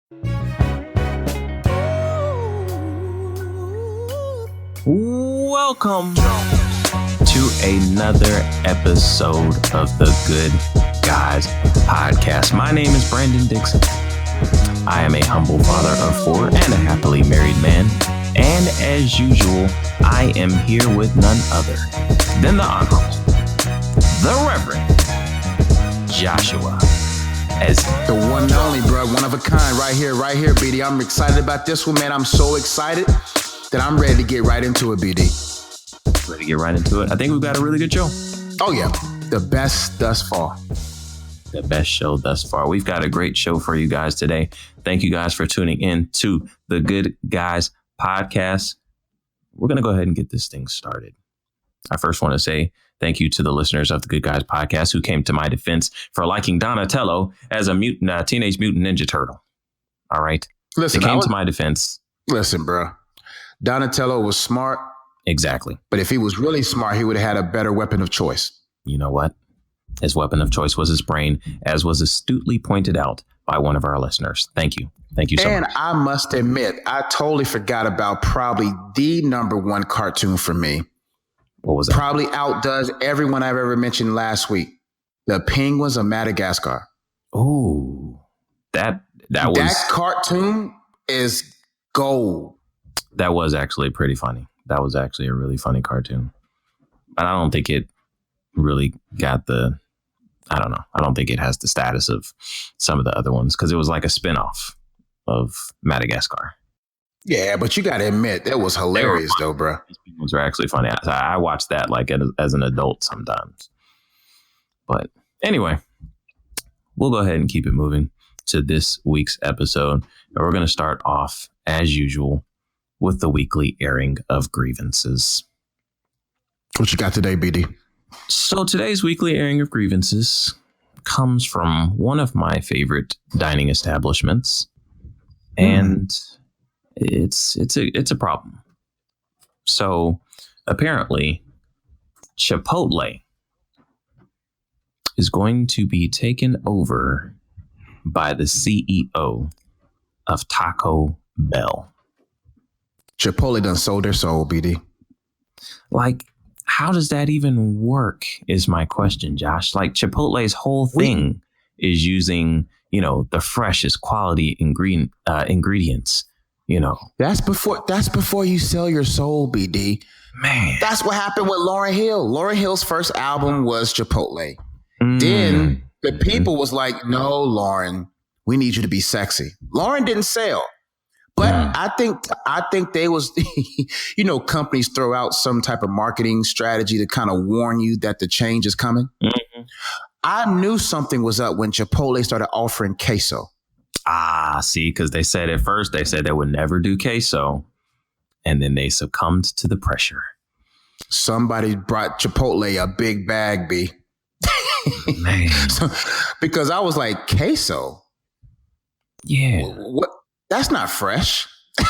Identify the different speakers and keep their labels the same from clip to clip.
Speaker 1: Welcome to another episode of the Good Guys Podcast. My name is Brandon Dixon. I am a humble father of four and a happily married man. And as usual, I am here with none other than the Honorable, the Reverend Joshua. As
Speaker 2: the one and only, bro, one of a kind, right here, BD. I'm excited about this one, man. I'm so excited that I'm ready to get right into it, BD.
Speaker 1: Ready to get right into it? I think we've got a really good show.
Speaker 2: Oh, yeah. The best thus far.
Speaker 1: The best show thus far. We've got a great show for you guys today. Thank you guys for tuning in to the Good Guys Podcast. We're going to go ahead and get this thing started. I first want to say thank you to the listeners of the Good Guys Podcast who came to my defense for liking Donatello as a Teenage Mutant Ninja Turtle. All right.
Speaker 2: Listen,
Speaker 1: they came to my defense.
Speaker 2: Listen, bro. Donatello was smart.
Speaker 1: Exactly.
Speaker 2: But if he was really smart, he would have had a better weapon of choice.
Speaker 1: You know what? His weapon of choice was his brain, as was astutely pointed out by one of our listeners. Thank you. Thank you so much.
Speaker 2: And I must admit, I totally forgot about probably the number one cartoon for me.
Speaker 1: What was that?
Speaker 2: Probably outdoes everyone I've ever mentioned last week. The Penguins of Madagascar.
Speaker 1: Oh, that
Speaker 2: cartoon is gold.
Speaker 1: That was actually pretty funny. That was actually a really funny cartoon. But I don't think it really got I don't think it has the status of some of the other ones because it was like a spinoff of Madagascar.
Speaker 2: Yeah, but you got to admit, that was hilarious though, bro.
Speaker 1: These ones are actually funny. I watched that like as an adult sometimes. But anyway, we'll go ahead and keep it moving to this week's episode. And we're going to start off, as usual, with the weekly airing of grievances.
Speaker 2: What you got today, BD? So
Speaker 1: today's weekly airing of grievances comes from one of my favorite dining establishments. And it's a problem. So apparently Chipotle is going to be taken over by the CEO of Taco Bell.
Speaker 2: Chipotle done sold their soul, BD.
Speaker 1: Like, how does that even work is my question, Josh. Like, Chipotle's whole thing is using, the freshest quality ingredients,
Speaker 2: That's before you sell your soul, BD.
Speaker 1: Man.
Speaker 2: That's what happened with Lauryn Hill. Lauryn Hill's first album was Chipotle. Then the people was like, no, Lauryn, we need you to be sexy. Lauryn didn't sell. But I think they was, companies throw out some type of marketing strategy to kind of warn you that the change is coming. Mm-hmm. I knew something was up when Chipotle started offering queso.
Speaker 1: See, because they said at first they would never do queso. And then they succumbed to the pressure.
Speaker 2: Somebody brought Chipotle a big bag, B.
Speaker 1: Man.
Speaker 2: Because I was like, queso?
Speaker 1: Yeah.
Speaker 2: What? That's not fresh.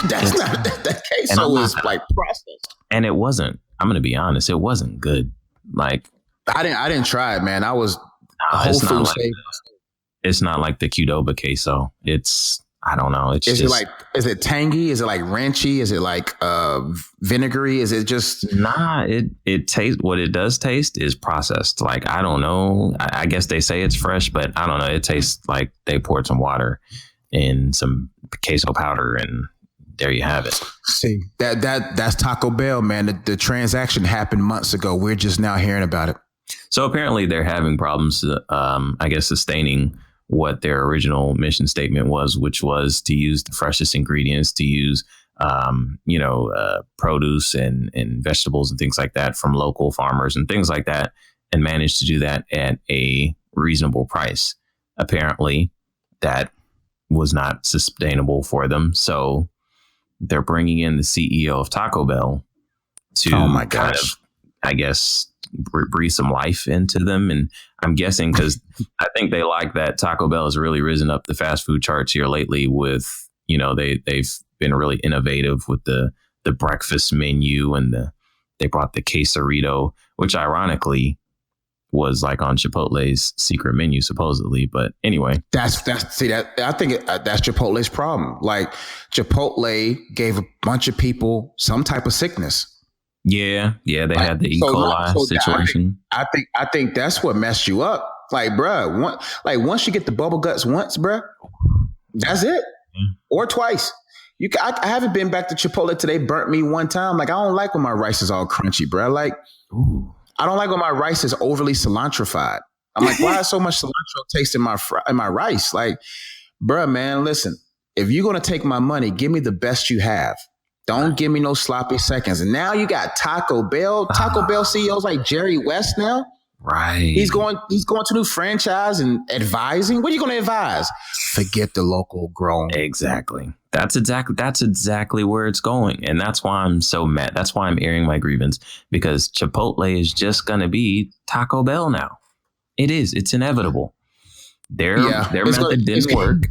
Speaker 2: That queso is like processed.
Speaker 1: And it wasn't. I'm going to be honest. It wasn't good. Like
Speaker 2: I didn't try it, man. I was
Speaker 1: it's not like the Qdoba queso. I don't know. Is
Speaker 2: it tangy? Is it like ranchy? Is it like vinegary? Is it just
Speaker 1: it tastes what it does taste is processed. Like, I don't know. I guess they say it's fresh, but I don't know. It tastes like they poured some water in some queso powder, and there you have it.
Speaker 2: See, that's Taco Bell, man. The transaction happened months ago. We're just now hearing about it.
Speaker 1: So apparently they're having problems, I guess, sustaining what their original mission statement was, which was to use the freshest ingredients, to use, produce and vegetables and things like that from local farmers and things like that, and manage to do that at a reasonable price. Apparently that was not sustainable for them. So they're bringing in the CEO of Taco Bell to kind of, I guess, breathe some life into them. And I'm guessing because I think they like that Taco Bell has really risen up the fast food charts here lately with, they've been really innovative with the breakfast menu, and they brought the quesarito, which ironically was like on Chipotle's secret menu, supposedly. But anyway,
Speaker 2: I think that's Chipotle's problem. Like Chipotle gave a bunch of people some type of sickness.
Speaker 1: Yeah, they had the E. coli situation.
Speaker 2: I think that's what messed you up. Like, bruh, once you get the bubble guts once, bruh, that's it. Or twice. I haven't been back to Chipotle today. Burnt me one time. Like, I don't like when my rice is all crunchy, bruh. Like, I don't like when my rice is overly cilantrified. I'm like, why is so much cilantro taste in my rice? Like, bruh, man, listen. If you're gonna take my money, give me the best you have. Don't give me no sloppy seconds. And now you got Taco Bell. Taco Bell CEOs like Jerry West now.
Speaker 1: Right.
Speaker 2: He's going to new franchise and advising. What are you going to advise? Forget the local grown.
Speaker 1: Exactly. That's exactly where it's going. And that's why I'm so mad. That's why I'm airing my grievance, because Chipotle is just going to be Taco Bell now. It is. It's inevitable. Their method didn't work.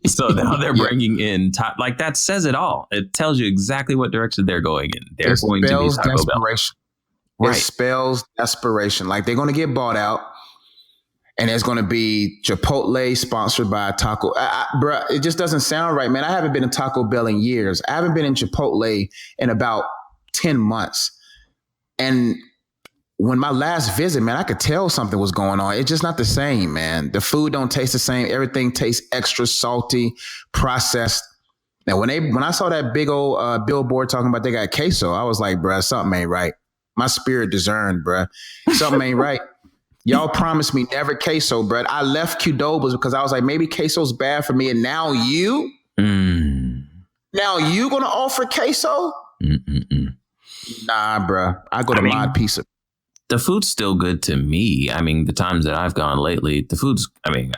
Speaker 1: So now they're bringing in like that says it all. It tells you exactly what direction they're going in. They're going to be Taco Bell.
Speaker 2: Right. It spells desperation. Like they're going to get bought out, and it's going to be Chipotle sponsored by Taco. Bruh, it just doesn't sound right, man. I haven't been in Taco Bell in years. I haven't been in Chipotle in about 10 months. And when my last visit, man, I could tell something was going on. It's just not the same, man. The food don't taste the same. Everything tastes extra salty, processed. Now, when I saw that big old billboard talking about they got queso, I was like, bruh, something ain't right. My spirit discerned, bruh. Something ain't right. Y'all promised me never queso, bruh. I left Qdoba's because I was like, maybe queso's bad for me. And now you gonna offer queso? Nah, bruh. I go to Mod Pizza.
Speaker 1: The food's still good to me. I mean, the times that I've gone lately,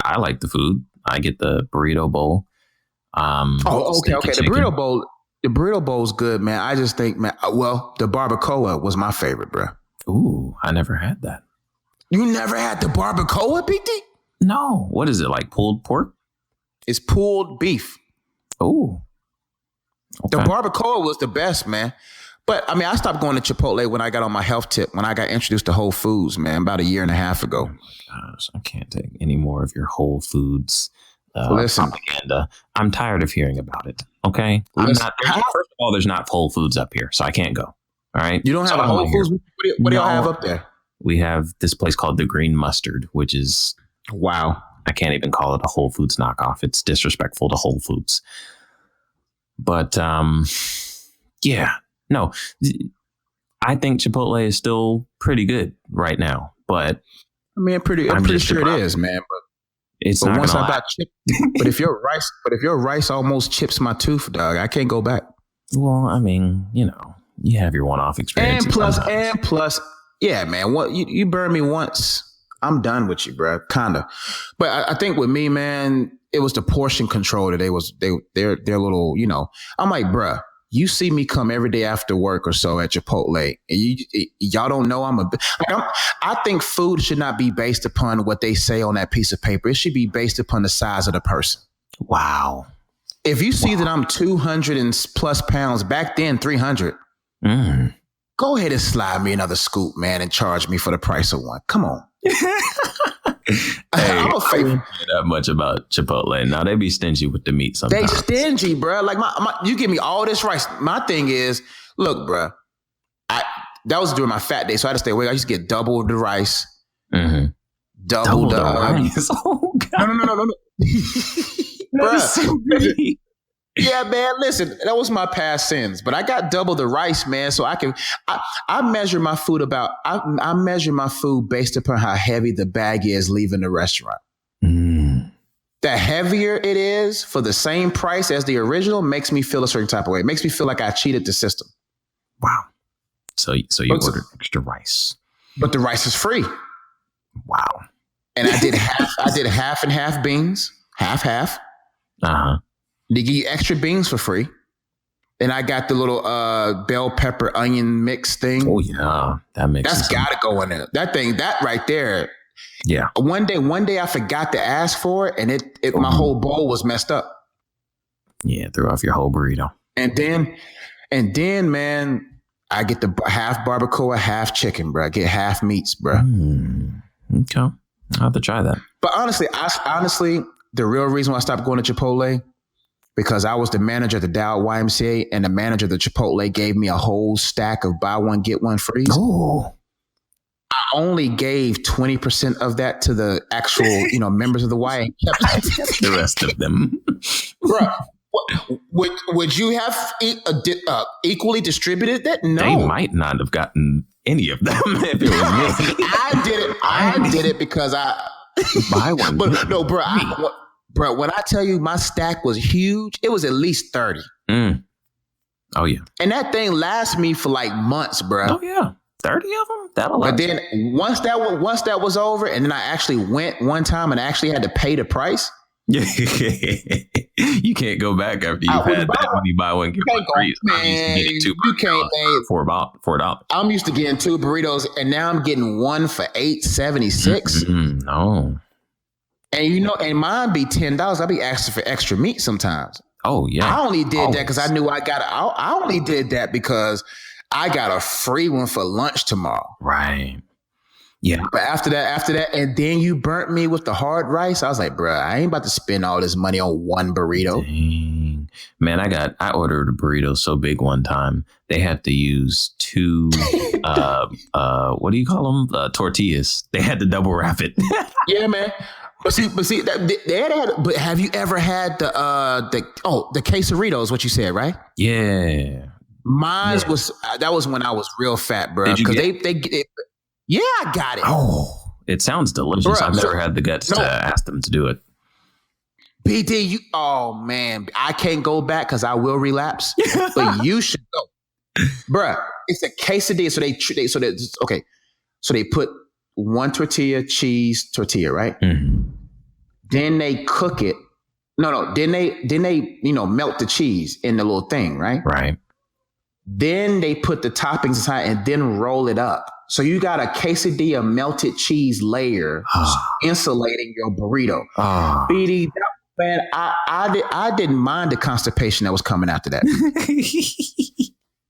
Speaker 1: I like the food. I get the burrito bowl.
Speaker 2: Okay. The burrito bowl's good, man. I just think, man, the barbacoa was my favorite, bro.
Speaker 1: Ooh, I never had that.
Speaker 2: You never had the barbacoa, PT?
Speaker 1: No. What is it, like pulled pork?
Speaker 2: It's pulled beef.
Speaker 1: Ooh. Okay.
Speaker 2: The barbacoa was the best, man. But I mean, I stopped going to Chipotle when I got on my health tip, when I got introduced to Whole Foods, man, about a year and a half ago.
Speaker 1: Oh my gosh, I can't take any more of your Whole Foods propaganda. I'm tired of hearing about it. Okay. First of all, there's not Whole Foods up here, so I can't go. All right.
Speaker 2: You don't have a Whole Foods? What do y'all have up there?
Speaker 1: We have this place called the Green Mustard, which is,
Speaker 2: wow.
Speaker 1: I can't even call it a Whole Foods knockoff. It's disrespectful to Whole Foods. But yeah. No, I think Chipotle is still pretty good right now, but
Speaker 2: I mean, I'm pretty sure it is, man. But
Speaker 1: it's not once I got
Speaker 2: chip. But if your rice almost chips my tooth, dog, I can't go back.
Speaker 1: Well, I mean, you have your one-off experience,
Speaker 2: and plus, yeah, man. What you burn me once, I'm done with you, bro. Kinda. But I think with me, man, it was the portion control that they're little, I'm like, bruh. You see me come every day after work or so at Chipotle, and y'all don't know I think food should not be based upon what they say on that piece of paper. It should be based upon the size of the person.
Speaker 1: Wow.
Speaker 2: If you see that I'm 200 and plus pounds, back then 300, go ahead and slide me another scoop, man, and charge me for the price of one. Come on.
Speaker 1: I'm a favorite. That much about Chipotle. Now they be stingy with the meat sometimes.
Speaker 2: They stingy, bro. Like you give me all this rice. My thing is, look, bro. That was during my fat day, so I had to stay away. I used to get double the rice, double the rice. Oh God. No. Bro. Yeah, man. Listen, that was my past sins, but I got double the rice, man. So I measure my food I measure my food based upon how heavy the bag is leaving the restaurant. The heavier it is for the same price as the original makes me feel a certain type of way. It makes me feel like I cheated the system.
Speaker 1: Wow. So you ordered extra rice,
Speaker 2: but the rice is free.
Speaker 1: Wow.
Speaker 2: And I did half and half beans, half. They give you extra beans for free. And I got the little bell pepper onion mix thing.
Speaker 1: Oh yeah,
Speaker 2: that's got to go in there. That right there.
Speaker 1: Yeah.
Speaker 2: One day I forgot to ask for it, and it my whole bowl was messed up.
Speaker 1: Yeah, threw off your whole burrito.
Speaker 2: And then, man, I get the half barbacoa, half chicken, bro. I get half meats, bro.
Speaker 1: Okay, I'll have to try that.
Speaker 2: But honestly, the real reason why I stopped going to Chipotle, because I was the manager at the Dow YMCA, and the manager of the Chipotle gave me a whole stack of buy one get one frees.
Speaker 1: Oh,
Speaker 2: I only gave 20% of that to the actual, members of the Y, and kept
Speaker 1: the rest of them,
Speaker 2: bro. Would you have equally distributed that? No,
Speaker 1: they might not have gotten any of them if it was me.
Speaker 2: I did it because I
Speaker 1: buy one.
Speaker 2: But no, bro. Bro, when I tell you my stack was huge, it was at least 30.
Speaker 1: Oh yeah,
Speaker 2: and that thing lasts me for like months, bro.
Speaker 1: Oh yeah, 30 of them. That'll.
Speaker 2: But then once that was over, and then I actually went one time and I actually had to pay the price.
Speaker 1: Yeah, you can't go back after you've had that when you buy one get one free.
Speaker 2: Man, you can't pay
Speaker 1: for about $4.
Speaker 2: I'm used to getting 2 burritos, and now I'm getting one for $8.76.
Speaker 1: No,
Speaker 2: and mine be $10. I'll be asking for extra meat sometimes.
Speaker 1: Oh yeah,
Speaker 2: I only did that because I knew I only did that because I got a free one for lunch tomorrow.
Speaker 1: Right. Yeah.
Speaker 2: But after that, and then you burnt me with the hard rice. I was like, bro, I ain't about to spend all this money on one burrito.
Speaker 1: Dang. Man, I ordered a burrito so big one time, they had to use 2, what do you call them? Tortillas. They had to double wrap it.
Speaker 2: Yeah, man. But see, but have you ever had the quesaritos, what you said, right?
Speaker 1: Yeah.
Speaker 2: Mine was when I was real fat, bro. Because yeah, I got it.
Speaker 1: Oh, it sounds delicious. I've never had the guts to ask them to do it.
Speaker 2: PD, oh man, I can't go back because I will relapse. But you should go, bruh. It's a quesadilla. So they put one cheese tortilla, right?
Speaker 1: Mm-hmm.
Speaker 2: Then they cook it. No. Then they melt the cheese in the little thing, right?
Speaker 1: Right.
Speaker 2: Then they put the toppings inside and then roll it up. So you got a quesadilla melted cheese layer insulating your burrito. BD, man, I didn't mind the constipation that was coming after that.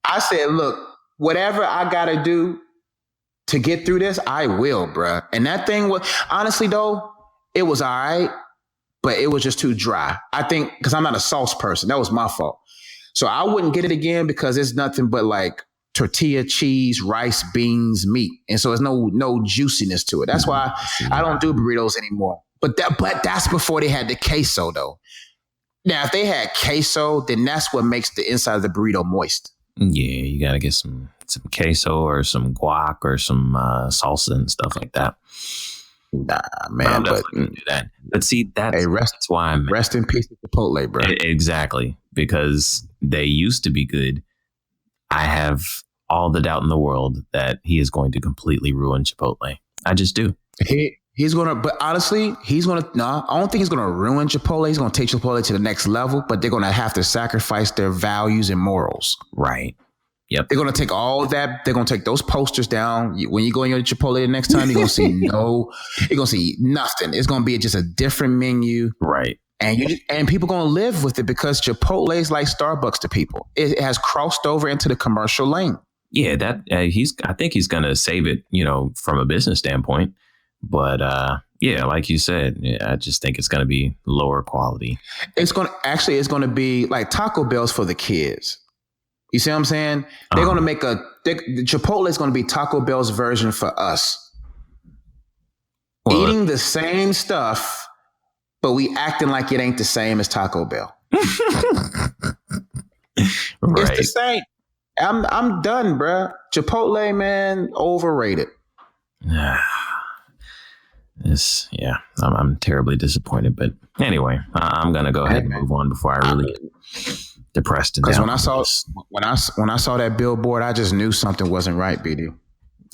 Speaker 2: I said, look, whatever I got to do to get through this, I will, bruh. And that thing was, honestly though, it was all right, but it was just too dry. I think because I'm not a sauce person. That was my fault. So I wouldn't get it again because it's nothing but like tortilla, cheese, rice, beans, meat. And so there's no juiciness to it. That's why I don't do burritos anymore. But that's before they had the queso though. Now, if they had queso, then that's what makes the inside of the burrito moist.
Speaker 1: Yeah, you got to get some queso or some guac or some salsa and stuff like that.
Speaker 2: Nah, man,
Speaker 1: but do that. But see, that's why I'm
Speaker 2: rest in peace with Chipotle, bro.
Speaker 1: Exactly, because they used to be good. I have all the doubt in the world that he is going to completely ruin Chipotle. I just do.
Speaker 2: He's gonna, but honestly, no, I don't think he's gonna ruin Chipotle. He's gonna take Chipotle to the next level, but they're gonna have to sacrifice their values and morals.
Speaker 1: Right. Yep.
Speaker 2: They're gonna take all of that. They're gonna take those posters down. When you go in your Chipotle the next time, you're gonna see you're gonna see nothing. It's gonna be just a different menu.
Speaker 1: Right.
Speaker 2: And people gonna live with it because Chipotle is like Starbucks to people. It has crossed over into the commercial lane.
Speaker 1: Yeah, that I think he's gonna save it, from a business standpoint. But yeah, like you said, I just think it's gonna be lower quality.
Speaker 2: It's gonna be like Taco Bell's for the kids. You see what I'm saying? They're going to make Chipotle is going to be Taco Bell's version for us. Eating the same stuff, but we acting like it ain't the same as Taco Bell.
Speaker 1: Right.
Speaker 2: It's the same. I'm done, bruh. Chipotle, man, overrated.
Speaker 1: I'm terribly disappointed. But anyway, I'm going to go ahead and move on before I really depressed.
Speaker 2: Because when I saw that billboard, I just knew something wasn't right, BD.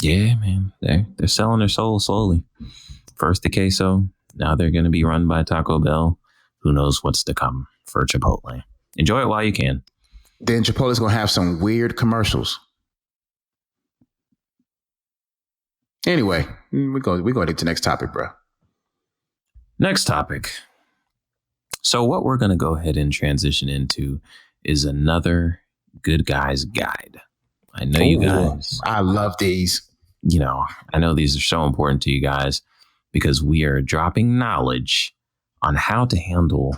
Speaker 1: Yeah, man. They're selling their soul slowly. First the queso. Now they're going to be run by Taco Bell. Who knows what's to come for Chipotle. Enjoy it while you can.
Speaker 2: Then Chipotle's going to have some weird commercials. Anyway, we go to the next topic, bro.
Speaker 1: Next topic. So what we're going to go ahead and transition into is another good guy's guide. I know you guys.
Speaker 2: I love these.
Speaker 1: You know, I know these are so important to you guys because we are dropping knowledge on how to handle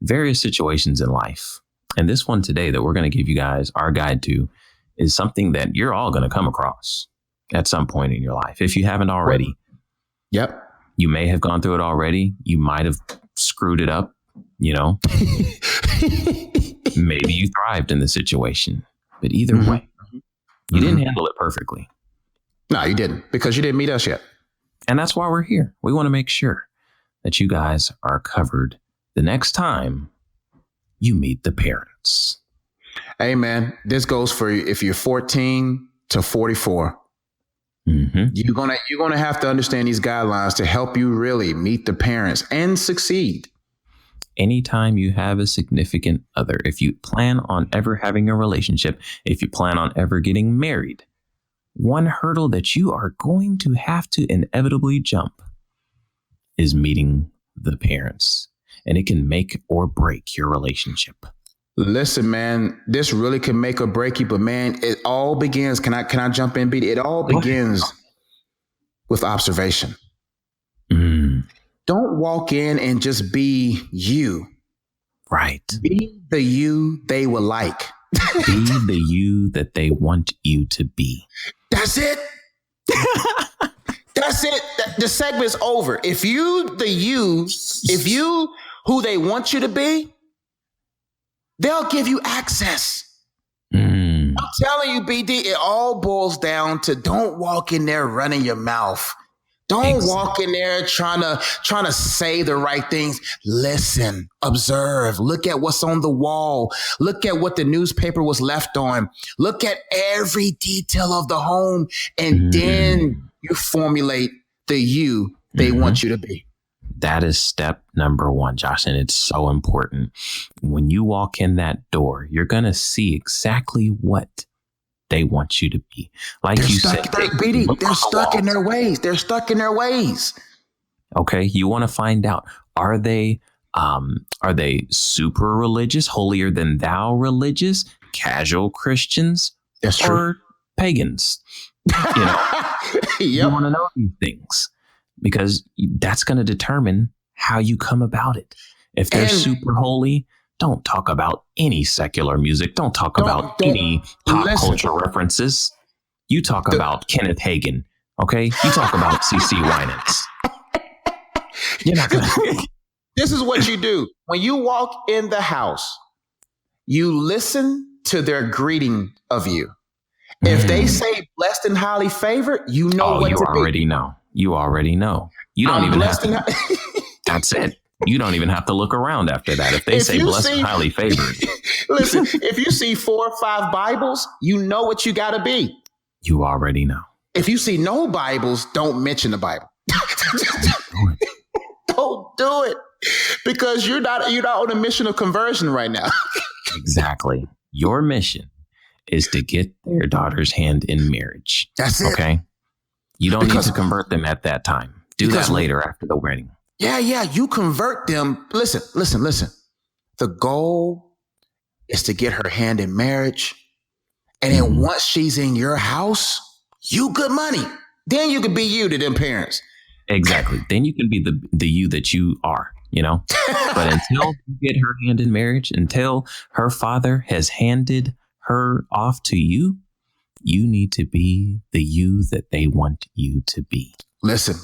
Speaker 1: various situations in life. And this one today that we're going to give you guys our guide to is something that you're all going to come across at some point in your life. If you haven't already.
Speaker 2: Yep.
Speaker 1: You may have gone through it already. You might have screwed it up, you know. Maybe you thrived in the situation. But either way, you didn't handle it perfectly.
Speaker 2: No, you didn't, because you didn't meet us yet.
Speaker 1: And that's why we're here. We want to make sure that you guys are covered the next time you meet the parents.
Speaker 2: Hey, man, this goes for if you're 14 to 44. You're gonna have to understand these guidelines to help you really meet the parents and succeed.
Speaker 1: Anytime you have a significant other, if you plan on ever having a relationship, if you plan on ever getting married, one hurdle that you are going to have to inevitably jump is meeting the parents. And it can make or break your relationship.
Speaker 2: Listen, man, this really can make or break you, but man, it all begins. Can I jump in, BD? It all begins with observation. Don't walk in and just be you.
Speaker 1: Right.
Speaker 2: Be the you they would like.
Speaker 1: Be the you that they want you to be.
Speaker 2: That's it. That's it. The segment's over. If you who they want you to be, they'll give you access. I'm telling you, BD, it all boils down to don't walk in there running your mouth. Don't walk in there trying to say the right things. Listen, observe, look at what's on the wall. Look at what the newspaper was left on. Look at every detail of the home. And then you formulate the you they want you to be.
Speaker 1: That is step number one, Josh. And it's so important. When you walk in that door, you're going to see exactly what they want you to be. Like you said,
Speaker 2: they're stuck in their ways. They're stuck in their ways.
Speaker 1: Okay. You want to find out, are they super religious, holier than thou religious, casual Christians, or pagans? You know, you want to know these things because that's going to determine how you come about it. If they're super holy, don't talk about any secular music. Don't talk about any pop culture references. You talk about Kenneth Hagin, okay? You talk about CC Winans. You're not gonna.
Speaker 2: This is what you do. When you walk in the house, you listen to their greeting of you. If they say blessed and highly favored, you know what to do.
Speaker 1: You already know. You don't even have to. That's it. You don't even have to look around after that. If they say blessed and highly favored.
Speaker 2: Listen, if you see 4 or 5 Bibles, you know what you got to be.
Speaker 1: You already know.
Speaker 2: If you see no Bibles, don't mention the Bible. Don't do it. Because you're not on a mission of conversion right now.
Speaker 1: Exactly. Your mission is to get their daughter's hand in marriage.
Speaker 2: That's it.
Speaker 1: Okay. You don't need to convert them at that time. Do that later after the wedding.
Speaker 2: Yeah. You convert them. Listen. The goal is to get her hand in marriage. And then once she's in your house, you good money. Then you can be you to them parents.
Speaker 1: Exactly. Then you can be the you that you are, you know. But until you get her hand in marriage, until her father has handed her off to you, you need to be the you that they want you to be.
Speaker 2: Listen.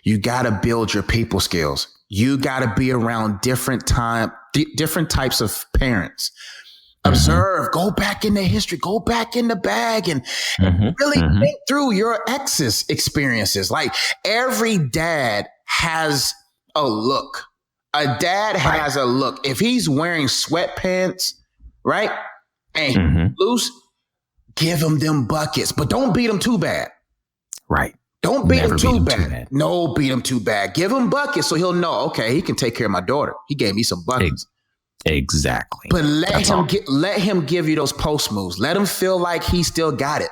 Speaker 2: You got to build your people skills. You got to be around different types of parents. Observe, go back in the history, go back in the bag and really think through your ex's experiences. Like every dad has a look. A dad has a look. If he's wearing sweatpants, right, and loose, give him them buckets, but don't beat him too bad.
Speaker 1: Right.
Speaker 2: Don't beat him too bad. No, beat him too bad. Give him buckets so he'll know, okay, he can take care of my daughter. He gave me some buckets.
Speaker 1: Exactly.
Speaker 2: But let him give you those post moves. Let him feel like he still got it.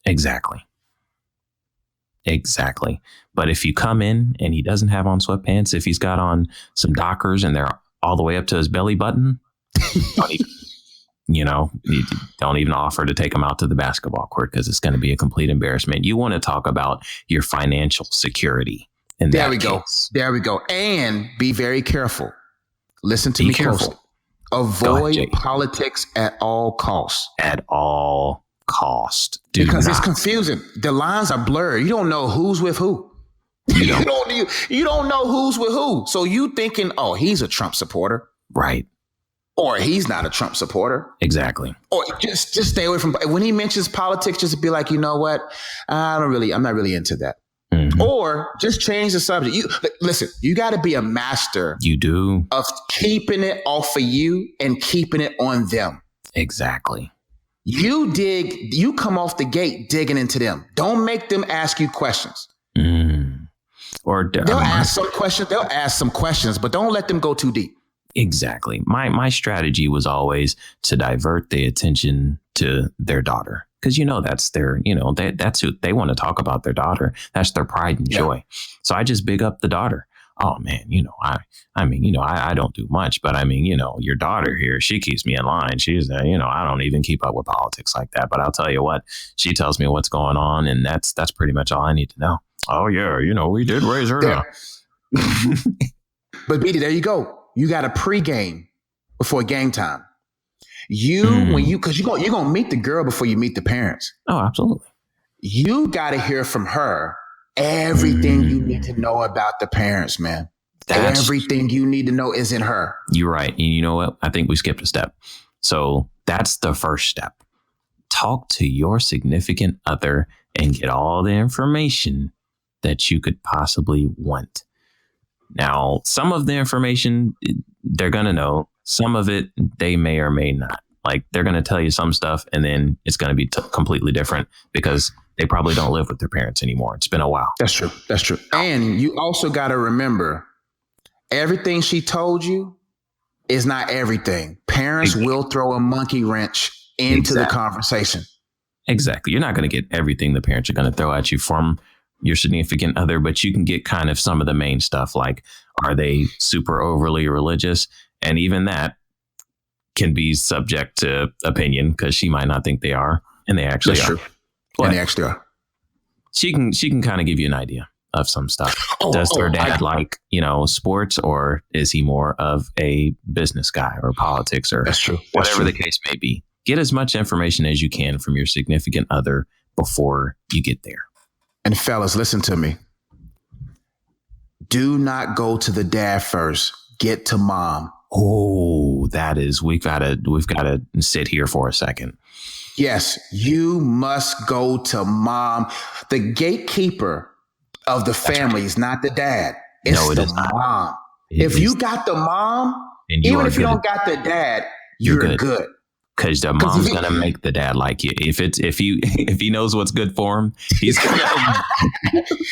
Speaker 1: Exactly. But if you come in and he doesn't have on sweatpants, if he's got on some Dockers and they're all the way up to his belly button, You don't even offer to take them out to the basketball court because it's going to be a complete embarrassment. You want to talk about your financial security. And
Speaker 2: there we go. And be very careful. Listen to me closely. Avoid politics at all costs.
Speaker 1: At all cost.
Speaker 2: Because it's confusing. The lines are blurred. You don't know who's with who. You don't know who's with who. So you thinking, oh, he's a Trump supporter.
Speaker 1: Right.
Speaker 2: Or he's not a Trump supporter.
Speaker 1: Exactly.
Speaker 2: Or just stay away from, when he mentions politics, just be like, you know what? I'm not really into that. Mm-hmm. Or just change the subject. Listen, you got to be a master.
Speaker 1: You do.
Speaker 2: Of keeping it off of you and keeping it on them.
Speaker 1: Exactly.
Speaker 2: You come off the gate digging into them. Don't make them ask you questions.
Speaker 1: Or
Speaker 2: they'll ask some questions, but don't let them go too deep.
Speaker 1: Exactly. My strategy was always to divert the attention to their daughter. Because, that's their, that's who they want to talk about, their daughter. That's their pride and joy. So I just big up the daughter. Oh, man, I don't do much. But your daughter here, she keeps me in line. She's, I don't even keep up with politics like that. But I'll tell you what, she tells me what's going on. And that's pretty much all I need to know. Oh, yeah, we did raise her.
Speaker 2: Yeah. But BD, there you go. You got a pregame before game time. Because you're going to meet the girl before you meet the parents.
Speaker 1: Oh, absolutely.
Speaker 2: You got to hear from her everything you need to know about the parents, man. Everything you need to know is in her.
Speaker 1: You're right. And you know what? I think we skipped a step. So that's the first step. Talk to your significant other and get all the information that you could possibly want. Now, some of the information they're going to know. Some of it they may or may not. Like they're going to tell you some stuff and then it's going to be completely different because they probably don't live with their parents anymore. It's been a while.
Speaker 2: That's true. And you also got to remember everything she told you is not everything. Parents will throw a monkey wrench into the conversation.
Speaker 1: Exactly. You're not going to get everything the parents are going to throw at you from your significant other, but you can get kind of some of the main stuff. Like, are they super overly religious? And even that can be subject to opinion because she might not think they are, and they actually are. True.
Speaker 2: And they actually are.
Speaker 1: She can kind of give you an idea of some stuff. Does her dad like, sports, or is he more of a business guy or politics or whatever the case may be? Get as much information as you can from your significant other before you get there.
Speaker 2: And fellas, listen to me. Do not go to the dad first. Get to mom.
Speaker 1: Oh, we've got to sit here for a second.
Speaker 2: Yes, you must go to mom. The gatekeeper of the family is not the dad. It's the mom. If you got the mom, even if you don't got the dad, you're good.
Speaker 1: Because the mom's gonna make the dad like you. If he knows what's good for him, he's gonna.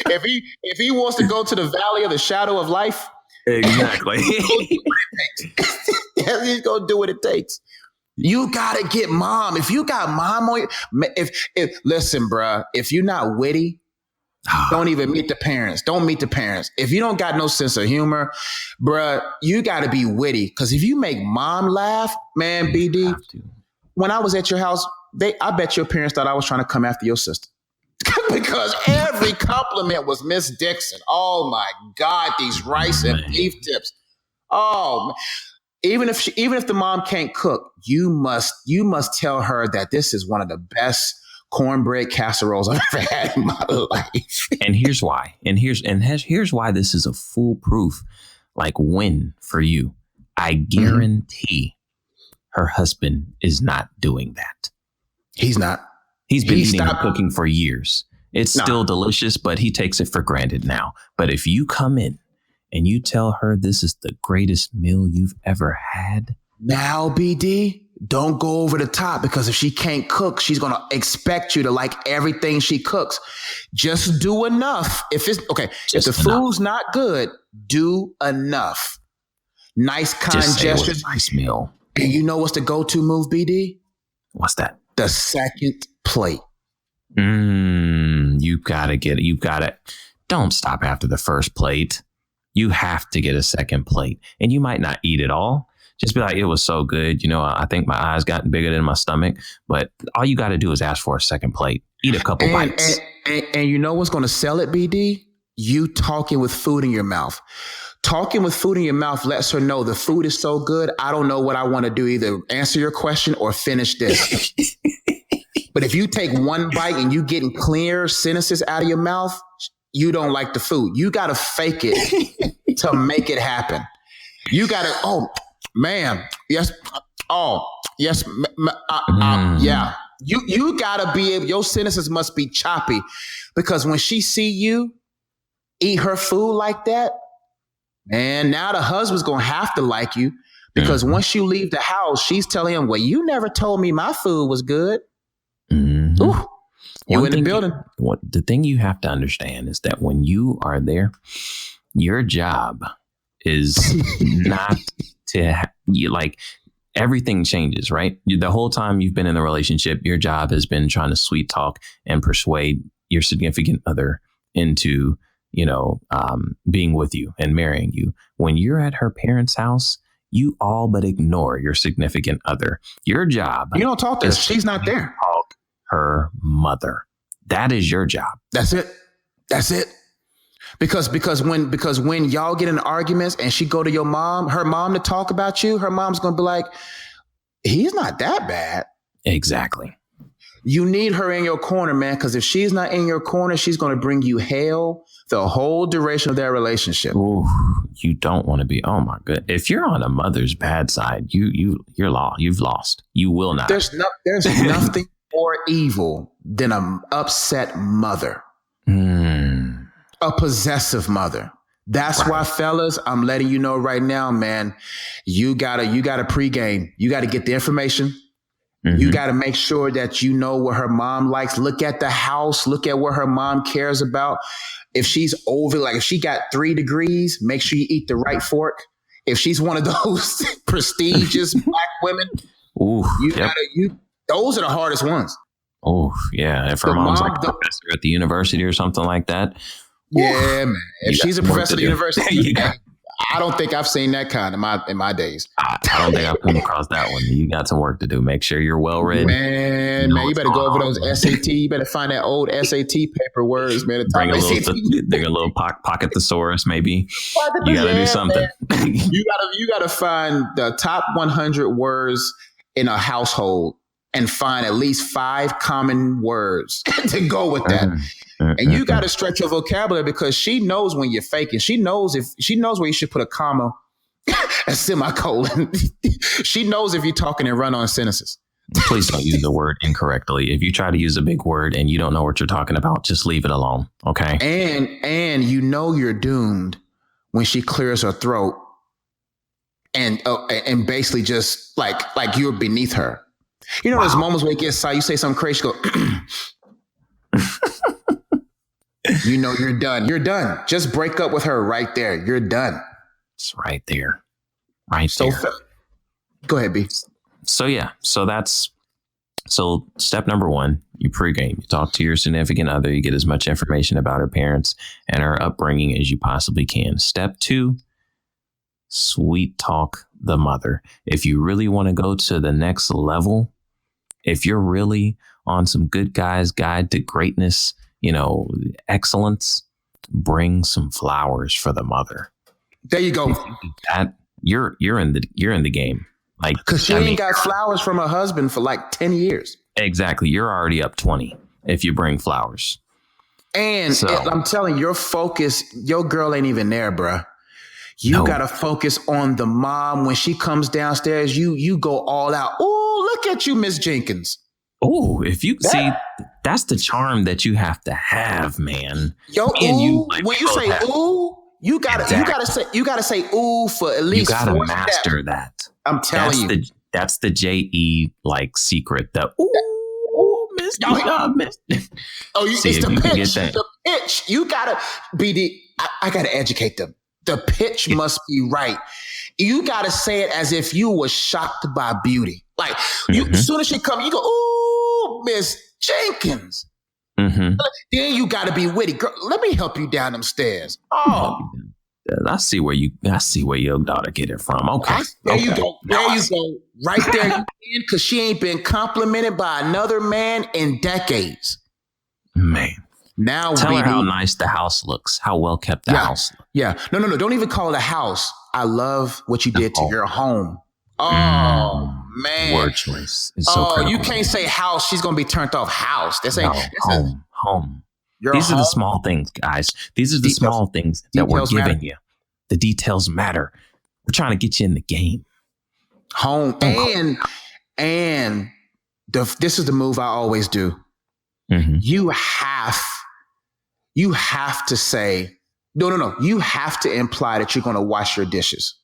Speaker 2: if he wants to go to the valley of the shadow of life,
Speaker 1: exactly.
Speaker 2: He's gonna do what it takes. You gotta get mom. If you got mom on you, if listen, bruh, if you're not witty, don't even meet the parents. Don't meet the parents. If you don't got no sense of humor, bruh, you gotta be witty. Because if you make mom laugh, man, BD, when I was at your house, I bet your parents thought I was trying to come after your sister. Because every compliment was Miss Dixon. Oh my God, these rice and beef tips. Oh, even if the mom can't cook, you must tell her that this is one of the best cornbread casseroles I've ever had in my life.
Speaker 1: And here's why. Here's why this is a foolproof win for you. I guarantee her husband is not doing that.
Speaker 2: He's not.
Speaker 1: He's been eating her cooking for years. It's still delicious, but he takes it for granted now. But if you come in and you tell her this is the greatest meal you've ever had.
Speaker 2: Now, BD, don't go over the top, because if she can't cook, she's going to expect you to like everything she cooks. Just do enough. If the food's not good, do enough. Nice, kind gestures.
Speaker 1: Nice meal.
Speaker 2: And you know what's the go-to move, BD?
Speaker 1: What's that?
Speaker 2: The second plate.
Speaker 1: You gotta don't stop after the first plate. You have to get a second plate, and you might not eat it all. Just be like, it was so good. I think my eyes gotten bigger than my stomach, but all you got to do is ask for a second plate, eat a couple bites.
Speaker 2: And you know what's going to sell it, BD? You talking with food in your mouth. Talking with food in your mouth lets her know the food is so good. I don't know what I want to do, either answer your question or finish this. But if you take one bite and you getting clear sentences out of your mouth, you don't like the food. You got to fake it to make it happen. You got to, oh, ma'am, yes, oh, yes, yeah. You got to be able, your sentences must be choppy, because when she see you eat her food like that, man, now the husband's going to have to like you, because once you leave the house, she's telling him, well, you never told me my food was good.
Speaker 1: Mm-hmm.
Speaker 2: Ooh, you in the building.
Speaker 1: The thing you have to understand is that when you are there, your job is not to everything changes, right? The whole time you've been in a relationship, your job has been trying to sweet talk and persuade your significant other into, being with you and marrying you. When you're at her parents' house, you all but ignore your significant other. Your job.
Speaker 2: You don't talk to her. She's not there.
Speaker 1: Talk her mother. That is your job.
Speaker 2: That's it. Because when y'all get in arguments and she go to your mom, her mom, to talk about you, her mom's going to be like, he's not that bad.
Speaker 1: Exactly.
Speaker 2: You need her in your corner, man, because if she's not in your corner, she's going to bring you hell the whole duration of their relationship.
Speaker 1: Ooh, you don't want to be. Oh my god! If you're on a mother's bad side, you're lost. You've lost. You will not.
Speaker 2: There's nothing more evil than an upset mother, a possessive mother. That's why, fellas, I'm letting you know right now, man. You gotta pregame. You gotta get the information. Mm-hmm. You got to make sure that you know what her mom likes. Look at the house. Look at what her mom cares about. If she's if she got 3 degrees, make sure you eat the right fork. If she's one of those prestigious black women, those are the hardest ones.
Speaker 1: Oh, yeah. If her mom's like a professor at the university or something like that.
Speaker 2: Yeah, man. If she's a professor at the university, I don't think I've seen that kind in my days.
Speaker 1: I don't think I've come across that one. You got some work to do. Make sure you're well read.
Speaker 2: Man, you better go over those SAT. You better find that old SAT paper words, man.
Speaker 1: Bring a little pocket thesaurus, maybe. You got to do something.
Speaker 2: You got to find the top 100 words in a household and find at least 5 common words to go with that. And you got to stretch your vocabulary, because she knows when you're faking. She knows where you should put a comma, a semicolon. She knows if you're talking in run-on sentences.
Speaker 1: Please don't use the word incorrectly. If you try to use a big word and you don't know what you're talking about, just leave it alone. Okay.
Speaker 2: And you're doomed when she clears her throat and basically just like you're beneath her. There's moments where you say something crazy, you go. You're done. You're done. Just break up with her right there. You're done.
Speaker 1: It's right there. There.
Speaker 2: Go ahead, B.
Speaker 1: So step number 1, you pregame. You talk to your significant other. You get as much information about her parents and her upbringing as you possibly can. Step 2, sweet talk the mother. If you really want to go to the next level, if you're really on some Good Guy's Guide to Greatness, excellence, bring some flowers for the mother.
Speaker 2: There you go.
Speaker 1: That you're in the game.
Speaker 2: Because she ain't got flowers from her husband for 10 years.
Speaker 1: Exactly. You're already up 20 if you bring flowers.
Speaker 2: And I'm telling you, your focus, your girl ain't even there, bruh. You got to focus on the mom. When she comes downstairs, you go all out. Oh, look at you, Miss Jenkins.
Speaker 1: Oh, if you see, that's the charm that you have to have, man.
Speaker 2: When you say ooh, you gotta say ooh for at least.
Speaker 1: You gotta master that.
Speaker 2: I'm telling you,
Speaker 1: that's the JE secret. The ooh, Miss. Oh,
Speaker 2: it's the pitch. The pitch. You gotta BD. I gotta educate them. The pitch must be right. You gotta say it as if you were shocked by beauty. As soon as she come, you go ooh, Miss Jenkins. Mm-hmm. Then you got to be witty. Girl, let me help you down them stairs. Oh,
Speaker 1: I see where your daughter get it from. Okay.
Speaker 2: There you go. There you go. Right there. Because she ain't been complimented by another man in decades.
Speaker 1: Man.
Speaker 2: Now
Speaker 1: tell her how nice the house looks, how well kept the house looks.
Speaker 2: Yeah. No. Don't even call it a house. I love what you did to your home. Oh, man.
Speaker 1: Word choice is so critical.
Speaker 2: You can't say house. She's going to be turned off. House. That's
Speaker 1: home. These are the small things, guys. These are the small things that we're giving you. The details matter. We're trying to get you in the game.
Speaker 2: Home. And this is the move I always do. Mm-hmm. You have to say, no. You have to imply that you're going to wash your dishes.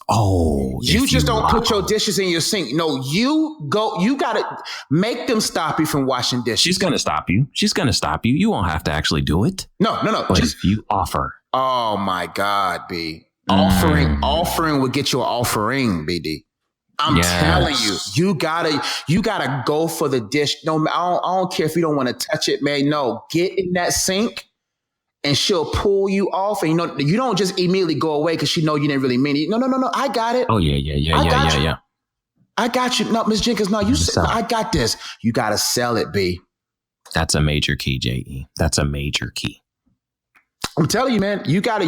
Speaker 1: Oh,
Speaker 2: you just don't put your dishes in your sink. No, you got to make them stop you from washing dishes.
Speaker 1: She's going to stop you. You won't have to actually do it.
Speaker 2: No.
Speaker 1: But if you offer.
Speaker 2: Oh my God, B. Offering will get you an offering, BD. I'm telling you, you gotta go for the dish. No, I don't care if you don't want to touch it, man. No, get in that sink and she'll pull you off. And you don't just immediately go away because she know you didn't really mean it. No. I got it.
Speaker 1: Oh yeah.
Speaker 2: I got you. No, Miss Jenkins. No, I got this. You gotta sell it, B.
Speaker 1: That's a major key, JE. That's a major key.
Speaker 2: I'm telling you, man, you gotta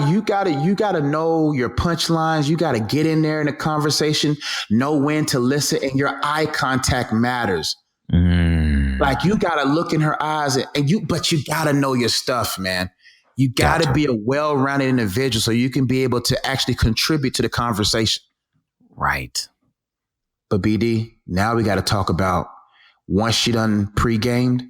Speaker 2: know your punchlines. You gotta get in there in a conversation, know when to listen, and your eye contact matters. Like you gotta look in her eyes, but you gotta know your stuff, man. You gotta be a well-rounded individual so you can be able to actually contribute to the conversation.
Speaker 1: Right.
Speaker 2: But BD, now we gotta talk about once she done pre-gamed.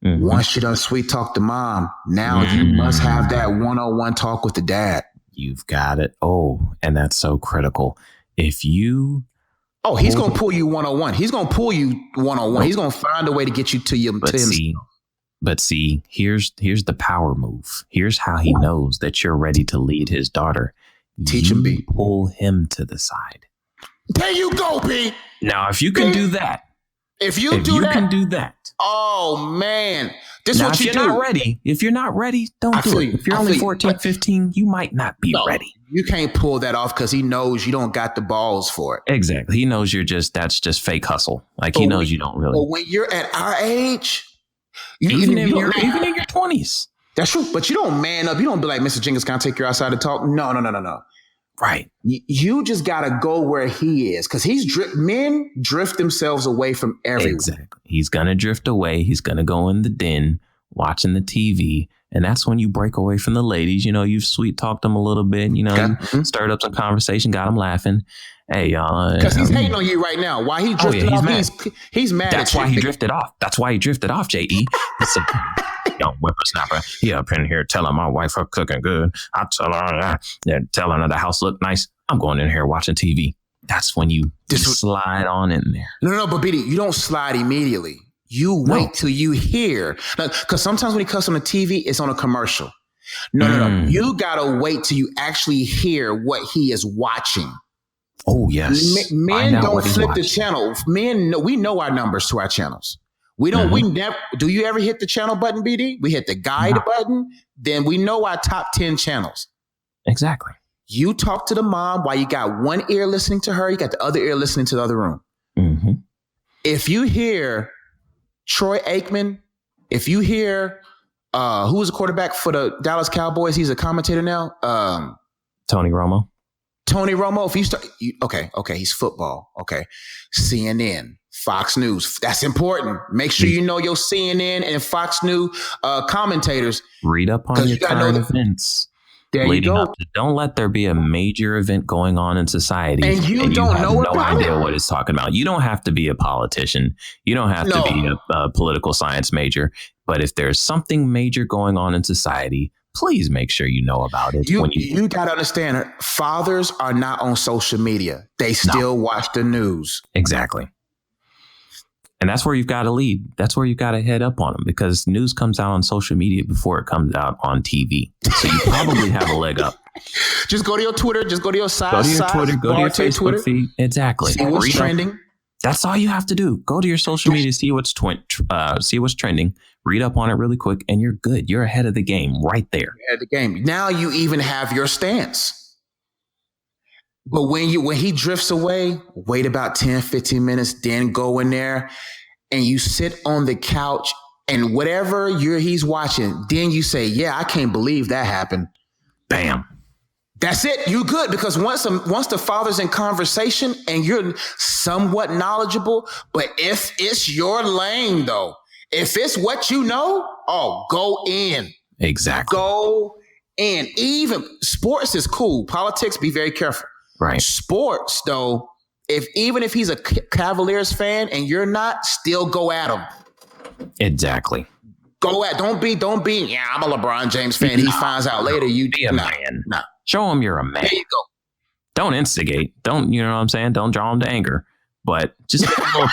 Speaker 2: Mm-hmm. Once she done sweet talk to mom, now you must have that one-on-one talk with the dad.
Speaker 1: You've got it. Oh, and that's so critical. If you...
Speaker 2: Oh, he's going to pull you one-on-one. He's going to pull you one-on-one. He's going to find a way to get you to him.
Speaker 1: But see, here's the power move. Here's how he knows that you're ready to lead his daughter.
Speaker 2: Teach him, B.
Speaker 1: Pull him to the side.
Speaker 2: There you go, B.
Speaker 1: Now, if you can do that.
Speaker 2: If you can do that. Oh, man. This is what you do.
Speaker 1: If you're not ready, don't do it. If you're only 14, 15, you might not be ready.
Speaker 2: You can't pull that off because he knows you don't got the balls for it.
Speaker 1: Exactly. He knows that's just fake hustle. Like he knows you don't really.
Speaker 2: But when you're at our age,
Speaker 1: even in your 20s.
Speaker 2: That's true. But you don't man up. You don't be like, Mr. Jenkins, can I take you outside to talk? No.
Speaker 1: Right.
Speaker 2: You just got to go where he is because men drift themselves away from everyone.
Speaker 1: Exactly. He's going to drift away. He's going to go in the den watching the TV. And that's when you break away from the ladies. You've sweet talked them a little bit. You stirred up some conversation, got them laughing. Hey, y'all.
Speaker 2: Because he's hating on you right now. Why he drifted off? He's mad.
Speaker 1: That's why he drifted off, J.E. It's a young whippersnapper. He up in here telling my wife her cooking good. I tell her telling her the house look nice. I'm going in here watching TV. That's when you slide on in there.
Speaker 2: No, but BD, you don't slide immediately. You wait till you hear. Because sometimes when he cuts on the TV, it's on a commercial. No. You got to wait till you actually hear what he is watching.
Speaker 1: Oh, yes.
Speaker 2: Men don't flip the channel. Men, we know our numbers to our channels. We don't, we never, do you ever hit the channel button, BD? We hit the guide button, then we know our top 10 channels.
Speaker 1: Exactly.
Speaker 2: You talk to the mom while you got one ear listening to her, you got the other ear listening to the other room. Mm-hmm. If you hear Troy Aikman, if you hear, who was the quarterback for the Dallas Cowboys? He's a commentator now.
Speaker 1: Tony Romo.
Speaker 2: If you start, okay, he's football. Okay. CNN, Fox News. That's important. Make sure you know your CNN and Fox News commentators.
Speaker 1: Read up on your current events.
Speaker 2: There you go.
Speaker 1: Don't let there be a major event going on in society.
Speaker 2: And you don't know
Speaker 1: no idea what it's talking about. You don't have to be a politician. You don't have to be a political science major. But if there's something major going on in society, please make sure you know about it.
Speaker 2: You got to understand, fathers are not on social media. They still watch the news.
Speaker 1: Exactly. And that's where you've got to lead. That's where you've got to head up on them because news comes out on social media before it comes out on TV. So you probably have a leg up.
Speaker 2: Just go to your Twitter. Just go to your
Speaker 1: Go to your Facebook feed. Exactly.
Speaker 2: See what's trending.
Speaker 1: That's all you have to do. Go to your social media, see what's trending, read up on it really quick, and you're good. You're ahead of the game right there.
Speaker 2: Ahead of the game. Now you even have your stance. But when he drifts away, wait about 10, 15 minutes, then go in there and you sit on the couch and whatever he's watching, then you say, yeah, I can't believe that happened.
Speaker 1: Bam.
Speaker 2: That's it. You good. Because once the father's in conversation and you're somewhat knowledgeable, but if it's your lane though, if it's what you know, go in.
Speaker 1: Exactly.
Speaker 2: Go in. Even sports is cool. Politics, be very careful.
Speaker 1: Right.
Speaker 2: Sports though, even if he's a Cavaliers fan and you're not, still go at him.
Speaker 1: Exactly.
Speaker 2: Don't be, yeah, I'm a LeBron James fan. He finds out later you
Speaker 1: be a man.
Speaker 2: No.
Speaker 1: Show him you're a man.
Speaker 2: There you go.
Speaker 1: Don't instigate. Don't, you know what I'm saying? Don't draw him to anger. But just a little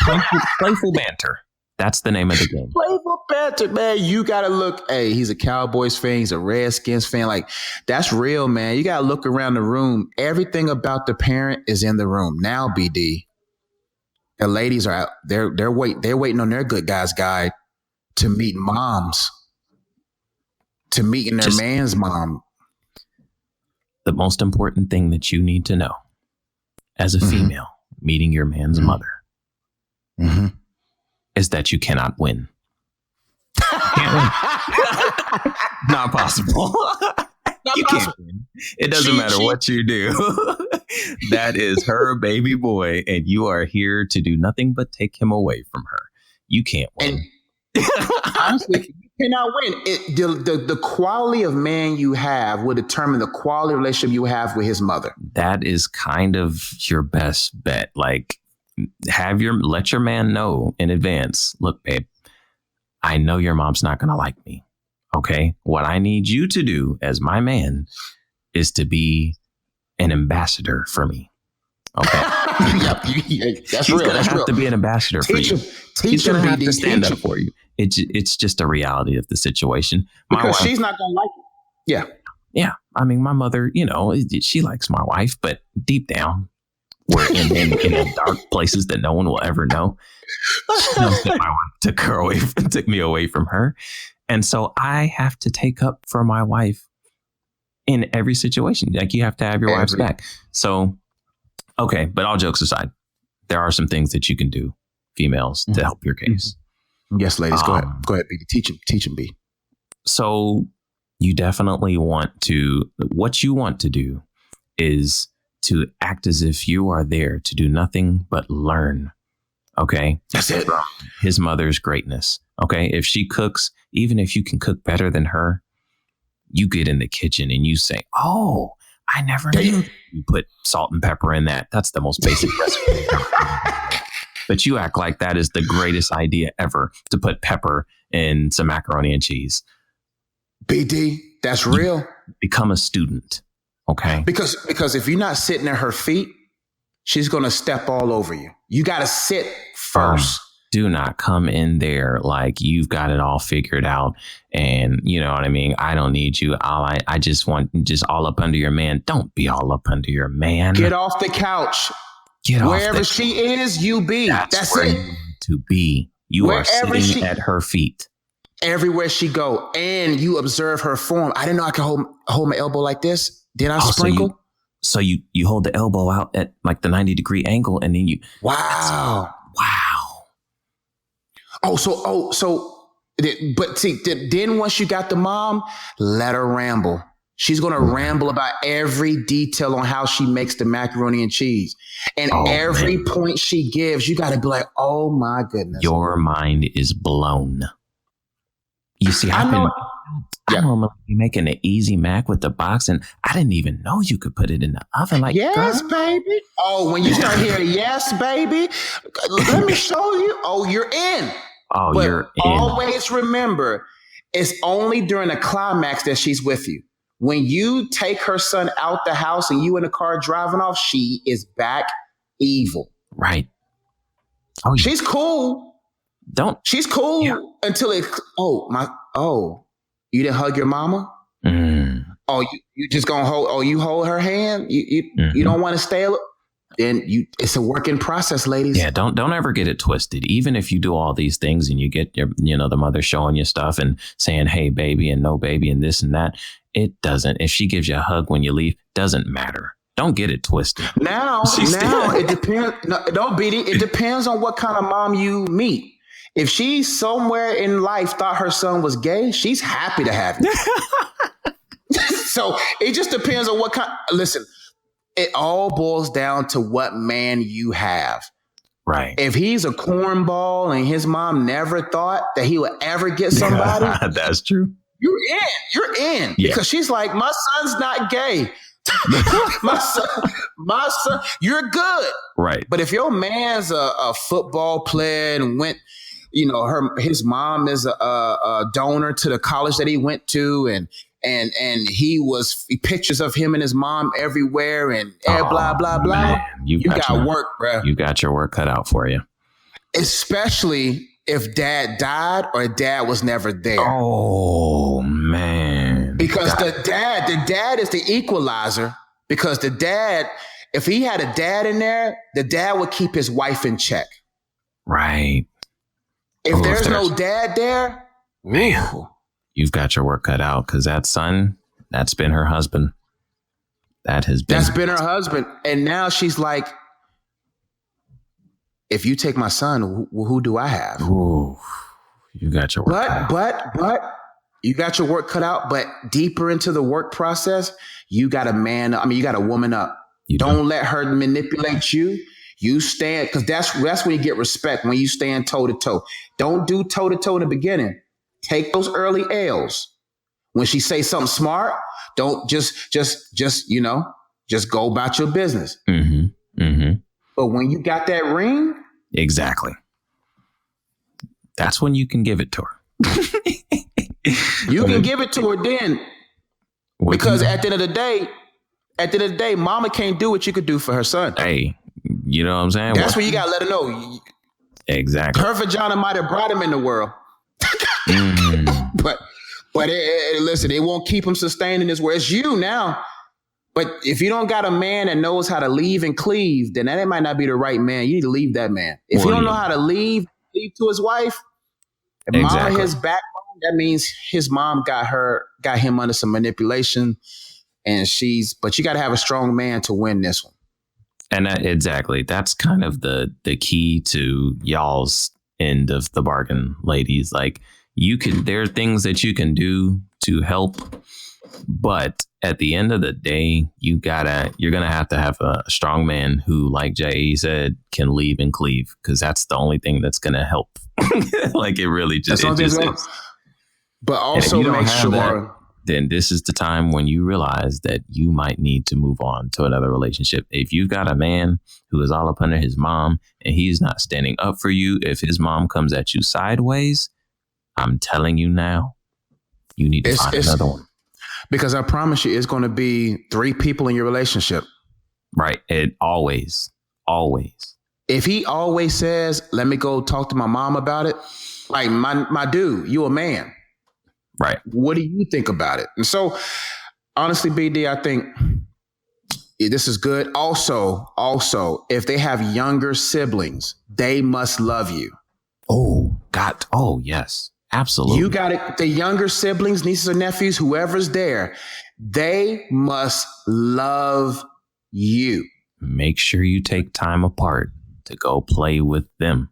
Speaker 1: playful banter. That's the name of the game.
Speaker 2: Playful banter, man. You got to look. Hey, he's a Cowboys fan. He's a Redskins fan. Like, that's real, man. You got to look around the room. Everything about the parent is in the room. Now, BD, the ladies are out. They're waiting on their good guys guide to meet moms, to meeting their man's mom.
Speaker 1: The most important thing that you need to know as a female meeting your man's mother is that you cannot win. Can't win. Not possible. You can't win. It doesn't matter what you do. That is her baby boy, and you are here to do nothing but take him away from her. You can't win.
Speaker 2: Honestly, you cannot win. The quality of man you have will determine the quality of relationship you have with his mother.
Speaker 1: That is kind of your best bet. Like, let your man know in advance. Look, babe, I know your mom's not going to like me. Okay. What I need you to do as my man is to be an ambassador for me. Okay.
Speaker 2: That's
Speaker 1: He's
Speaker 2: real.
Speaker 1: Gonna have to be an ambassador for you. He's going to have to stand up for you. It's just a reality of the situation.
Speaker 2: Because she's not going to like it. Yeah.
Speaker 1: Yeah. I mean, my mother, she likes my wife, but deep down, we're in the dark places that no one will ever know. She knows that my wife took me away from her. And so I have to take up for my wife in every situation. Like, you have to have your wife's back. So, okay. But all jokes aside, there are some things that you can do, females, to help your case.
Speaker 2: Yes, ladies, go ahead. Go ahead, B. Teach him, B.
Speaker 1: So you definitely what you want to do is to act as if you are there to do nothing but learn. Okay.
Speaker 2: That's it.
Speaker 1: From his mother's greatness. Okay. If she cooks, even if you can cook better than her, you get in the kitchen and you say, oh, I never knew you put salt and pepper in that. That's the most basic recipe. But you act like that is the greatest idea ever, to put pepper in some macaroni and cheese.
Speaker 2: BD, that's real.
Speaker 1: Become a student. Okay.
Speaker 2: Because if you're not sitting at her feet, she's going to step all over you. You got to sit first.
Speaker 1: Do not come in there like you've got it all figured out. And you know what I mean? I don't need you. I just want all up under your man. Don't be all up under your man.
Speaker 2: Get off the couch. Wherever she is, you be. That's
Speaker 1: where
Speaker 2: it.
Speaker 1: you need to be. You are sitting at her feet.
Speaker 2: Everywhere she go. And you observe her form. I didn't know I could hold my elbow like this. Then I sprinkle.
Speaker 1: So you hold the elbow out at like the 90-degree angle, and then you.
Speaker 2: Wow. But see, then once you got the mom, let her ramble. She's going to ramble about every detail on how she makes the macaroni and cheese. And every point she gives, you got to be like, oh my goodness.
Speaker 1: Your mind is blown. You see, I normally be making an easy mac with the box, and I didn't even know you could put it in the oven. Like,
Speaker 2: yes, baby. Oh, when you start hearing, yes, baby, let me show you. Oh, you're in.
Speaker 1: Oh, but you're in.
Speaker 2: Always remember, it's only during a climax that she's with you. When you take her son out the house and you in the car driving off, she is back evil.
Speaker 1: Right.
Speaker 2: Oh, she's cool. She's cool until you didn't hug your mama? Oh, you just gonna hold her hand? You don't want to stay then it's a work in process, ladies.
Speaker 1: Yeah, don't ever get it twisted. Even if you do all these things and you get your, the mother showing you stuff and saying, hey, baby, and no, baby, and this and that, it doesn't. If she gives you a hug when you leave, doesn't matter. Don't get it twisted.
Speaker 2: Now it depends. No, BD, it depends on what kind of mom you meet. If she's somewhere in life thought her son was gay, she's happy to have you. So it just depends on what kind. Listen, it all boils down to what man you have.
Speaker 1: Right.
Speaker 2: If he's a cornball and his mom never thought that he would ever get somebody,
Speaker 1: that's true.
Speaker 2: You're in. Yeah. Because she's like, my son's not gay. my son, you're good.
Speaker 1: Right.
Speaker 2: But if your man's a football player and went, his mom is a donor to the college that he went to, and he was pictures of him and his mom everywhere, and blah blah blah. Man, you got work, bro.
Speaker 1: You got your work cut out for you.
Speaker 2: Especially if dad died or dad was never there.
Speaker 1: Oh man!
Speaker 2: Because the dad is the equalizer. Because the dad, if he had a dad in there, the dad would keep his wife in check.
Speaker 1: Right.
Speaker 2: If there's no dad there,
Speaker 1: man, you've got your work cut out, because that son, that's been her husband. That's been her husband.
Speaker 2: And now she's like, if you take my son, who do I have?
Speaker 1: Ooh, you got your work cut out.
Speaker 2: But you got your work cut out. But deeper into the work process, you got you got a woman up. Don't let her manipulate you. You stand, because that's when you get respect, when you stand toe to toe. Don't do toe to toe in the beginning. Take those early L's. When she say something smart, don't just go about your business.
Speaker 1: Mm-hmm. Mm-hmm.
Speaker 2: But when you got that ring,
Speaker 1: exactly, that's when you can give it to her.
Speaker 2: You can give it to her then, because at the end of the day, mama can't do what you could do for her son.
Speaker 1: Hey. You know what I'm saying?
Speaker 2: That's when you got to let her know.
Speaker 1: Exactly.
Speaker 2: Her vagina might have brought him in the world. But listen, it won't keep him sustained in this world. It's you now. But if you don't got a man that knows how to leave and cleave, then that might not be the right man. You need to leave that man. If you don't know how to leave to his wife, and mama his backbone, that means his mom got him under some manipulation. But you got to have a strong man to win this one.
Speaker 1: And exactly. That's kind of the key to y'all's end of the bargain, ladies. Like, there are things that you can do to help, but at the end of the day, you're going to have a strong man who, like Jay said, can leave and cleave, because that's the only thing that's going to help. Like, it really just is.
Speaker 2: But also make sure.
Speaker 1: Then this is the time when you realize that you might need to move on to another relationship. If you've got a man who is all up under his mom and he's not standing up for you, if his mom comes at you sideways, I'm telling you now, you need to find another one.
Speaker 2: Because I promise you, it's going to be 3 people in your relationship.
Speaker 1: Right. It always.
Speaker 2: If he always says, let me go talk to my mom about it, like, my dude, you a man.
Speaker 1: Right.
Speaker 2: What do you think about it? And so, honestly, BD, I think this is good. Also, if they have younger siblings, they must love you.
Speaker 1: Oh, God. Oh, yes. Absolutely.
Speaker 2: You got it. The younger siblings, nieces or nephews, whoever's there, they must love you.
Speaker 1: Make sure you take time apart to go play with them.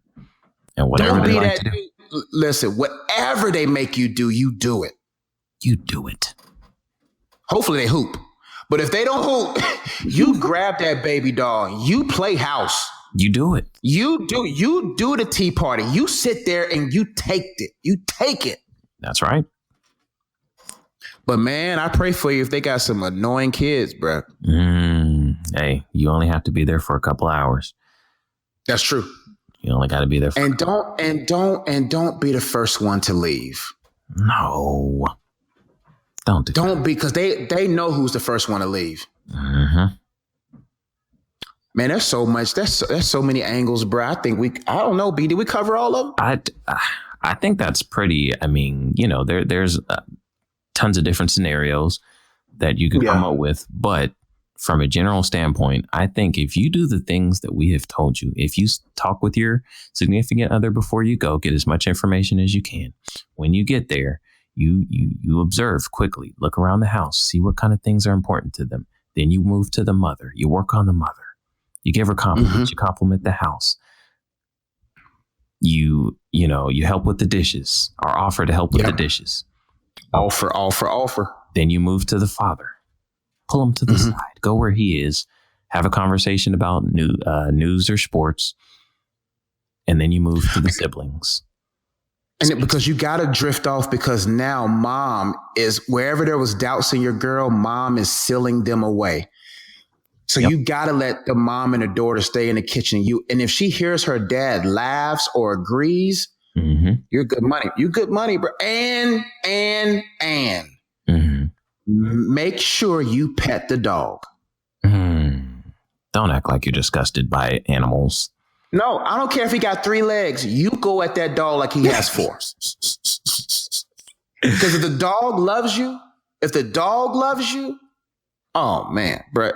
Speaker 1: And whatever they like to do.
Speaker 2: Listen, whatever they make you do, you do it.
Speaker 1: You do it.
Speaker 2: Hopefully they hoop. But if they don't hoop, you grab that baby doll. You play house.
Speaker 1: You do it.
Speaker 2: You do the tea party. You sit there and you take it. You take it.
Speaker 1: That's right.
Speaker 2: But man, I pray for you if they got some annoying kids, bro.
Speaker 1: Hey, you only have to be there for a couple hours.
Speaker 2: That's true.
Speaker 1: You only got to be there.
Speaker 2: And don't be the first one to leave.
Speaker 1: No, don't do that.
Speaker 2: Don't be, because they know who's the first one to leave.
Speaker 1: Mm-hmm.
Speaker 2: Man, there's so much. There's so many angles, bro. I don't know, B. Did we cover all of them?
Speaker 1: I think that's pretty. I mean, there's tons of different scenarios that you could come up with, but from a general standpoint, I think if you do the things that we have told you, if you talk with your significant other before you go, get as much information as you can. When you get there, you observe quickly, look around the house, see what kind of things are important to them. Then you move to the mother. You work on the mother. You give her compliments. You compliment the house. You help with the dishes or offer to help with the dishes.
Speaker 2: Offer.
Speaker 1: Then you move to the father. Pull him to the side. Go where he is. Have a conversation about news or sports. And then you move to the siblings.
Speaker 2: And because you got to drift off, because now mom is, wherever there was doubts in your girl, mom is sealing them away. So you got to let the mom and the daughter stay in the kitchen. And if she hears her dad laughs or agrees, you're good money. You good money, bro. And make sure you pet the dog.
Speaker 1: Don't act like you're disgusted by animals.
Speaker 2: No, I don't care if he got 3 legs. You go at that dog like he has 4. Because if the dog loves you, oh man, bro.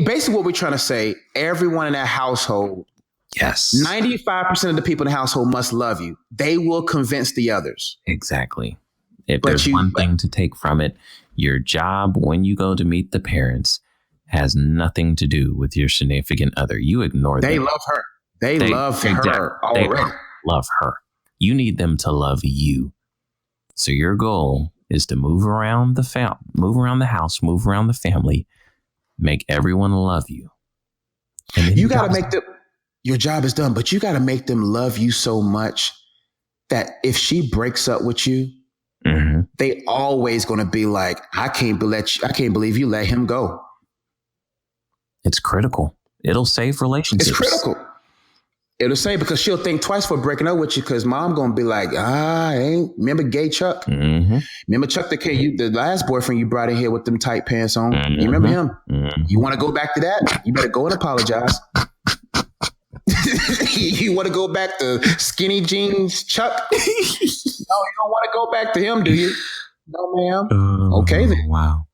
Speaker 2: Basically what we're trying to say, everyone in that household, 95% of the people in the household must love you. They will convince the others.
Speaker 1: Exactly. If there's one thing to take from it, your job when you go to meet the parents has nothing to do with your significant other. You ignore them.
Speaker 2: They love her. They love her already.
Speaker 1: They love her. You need them to love you. So your goal is to move around the house, move around the family, make everyone love you. And
Speaker 2: you got to make your job is done, but you got to make them love you so much that if she breaks up with you, they always going to be like, I can't believe you let him go.
Speaker 1: It's critical. It'll save relationships.
Speaker 2: It's critical. It'll save, because she'll think twice for breaking up with you, because mom going to be like, remember gay Chuck? Remember Chuck, the last boyfriend you brought in here with them tight pants on? You remember him? You want to go back to that? You better go and apologize. You want to go back to skinny jeans Chuck? No, you don't want to go back to him, do you? No, ma'am. Okay, then.
Speaker 1: Wow.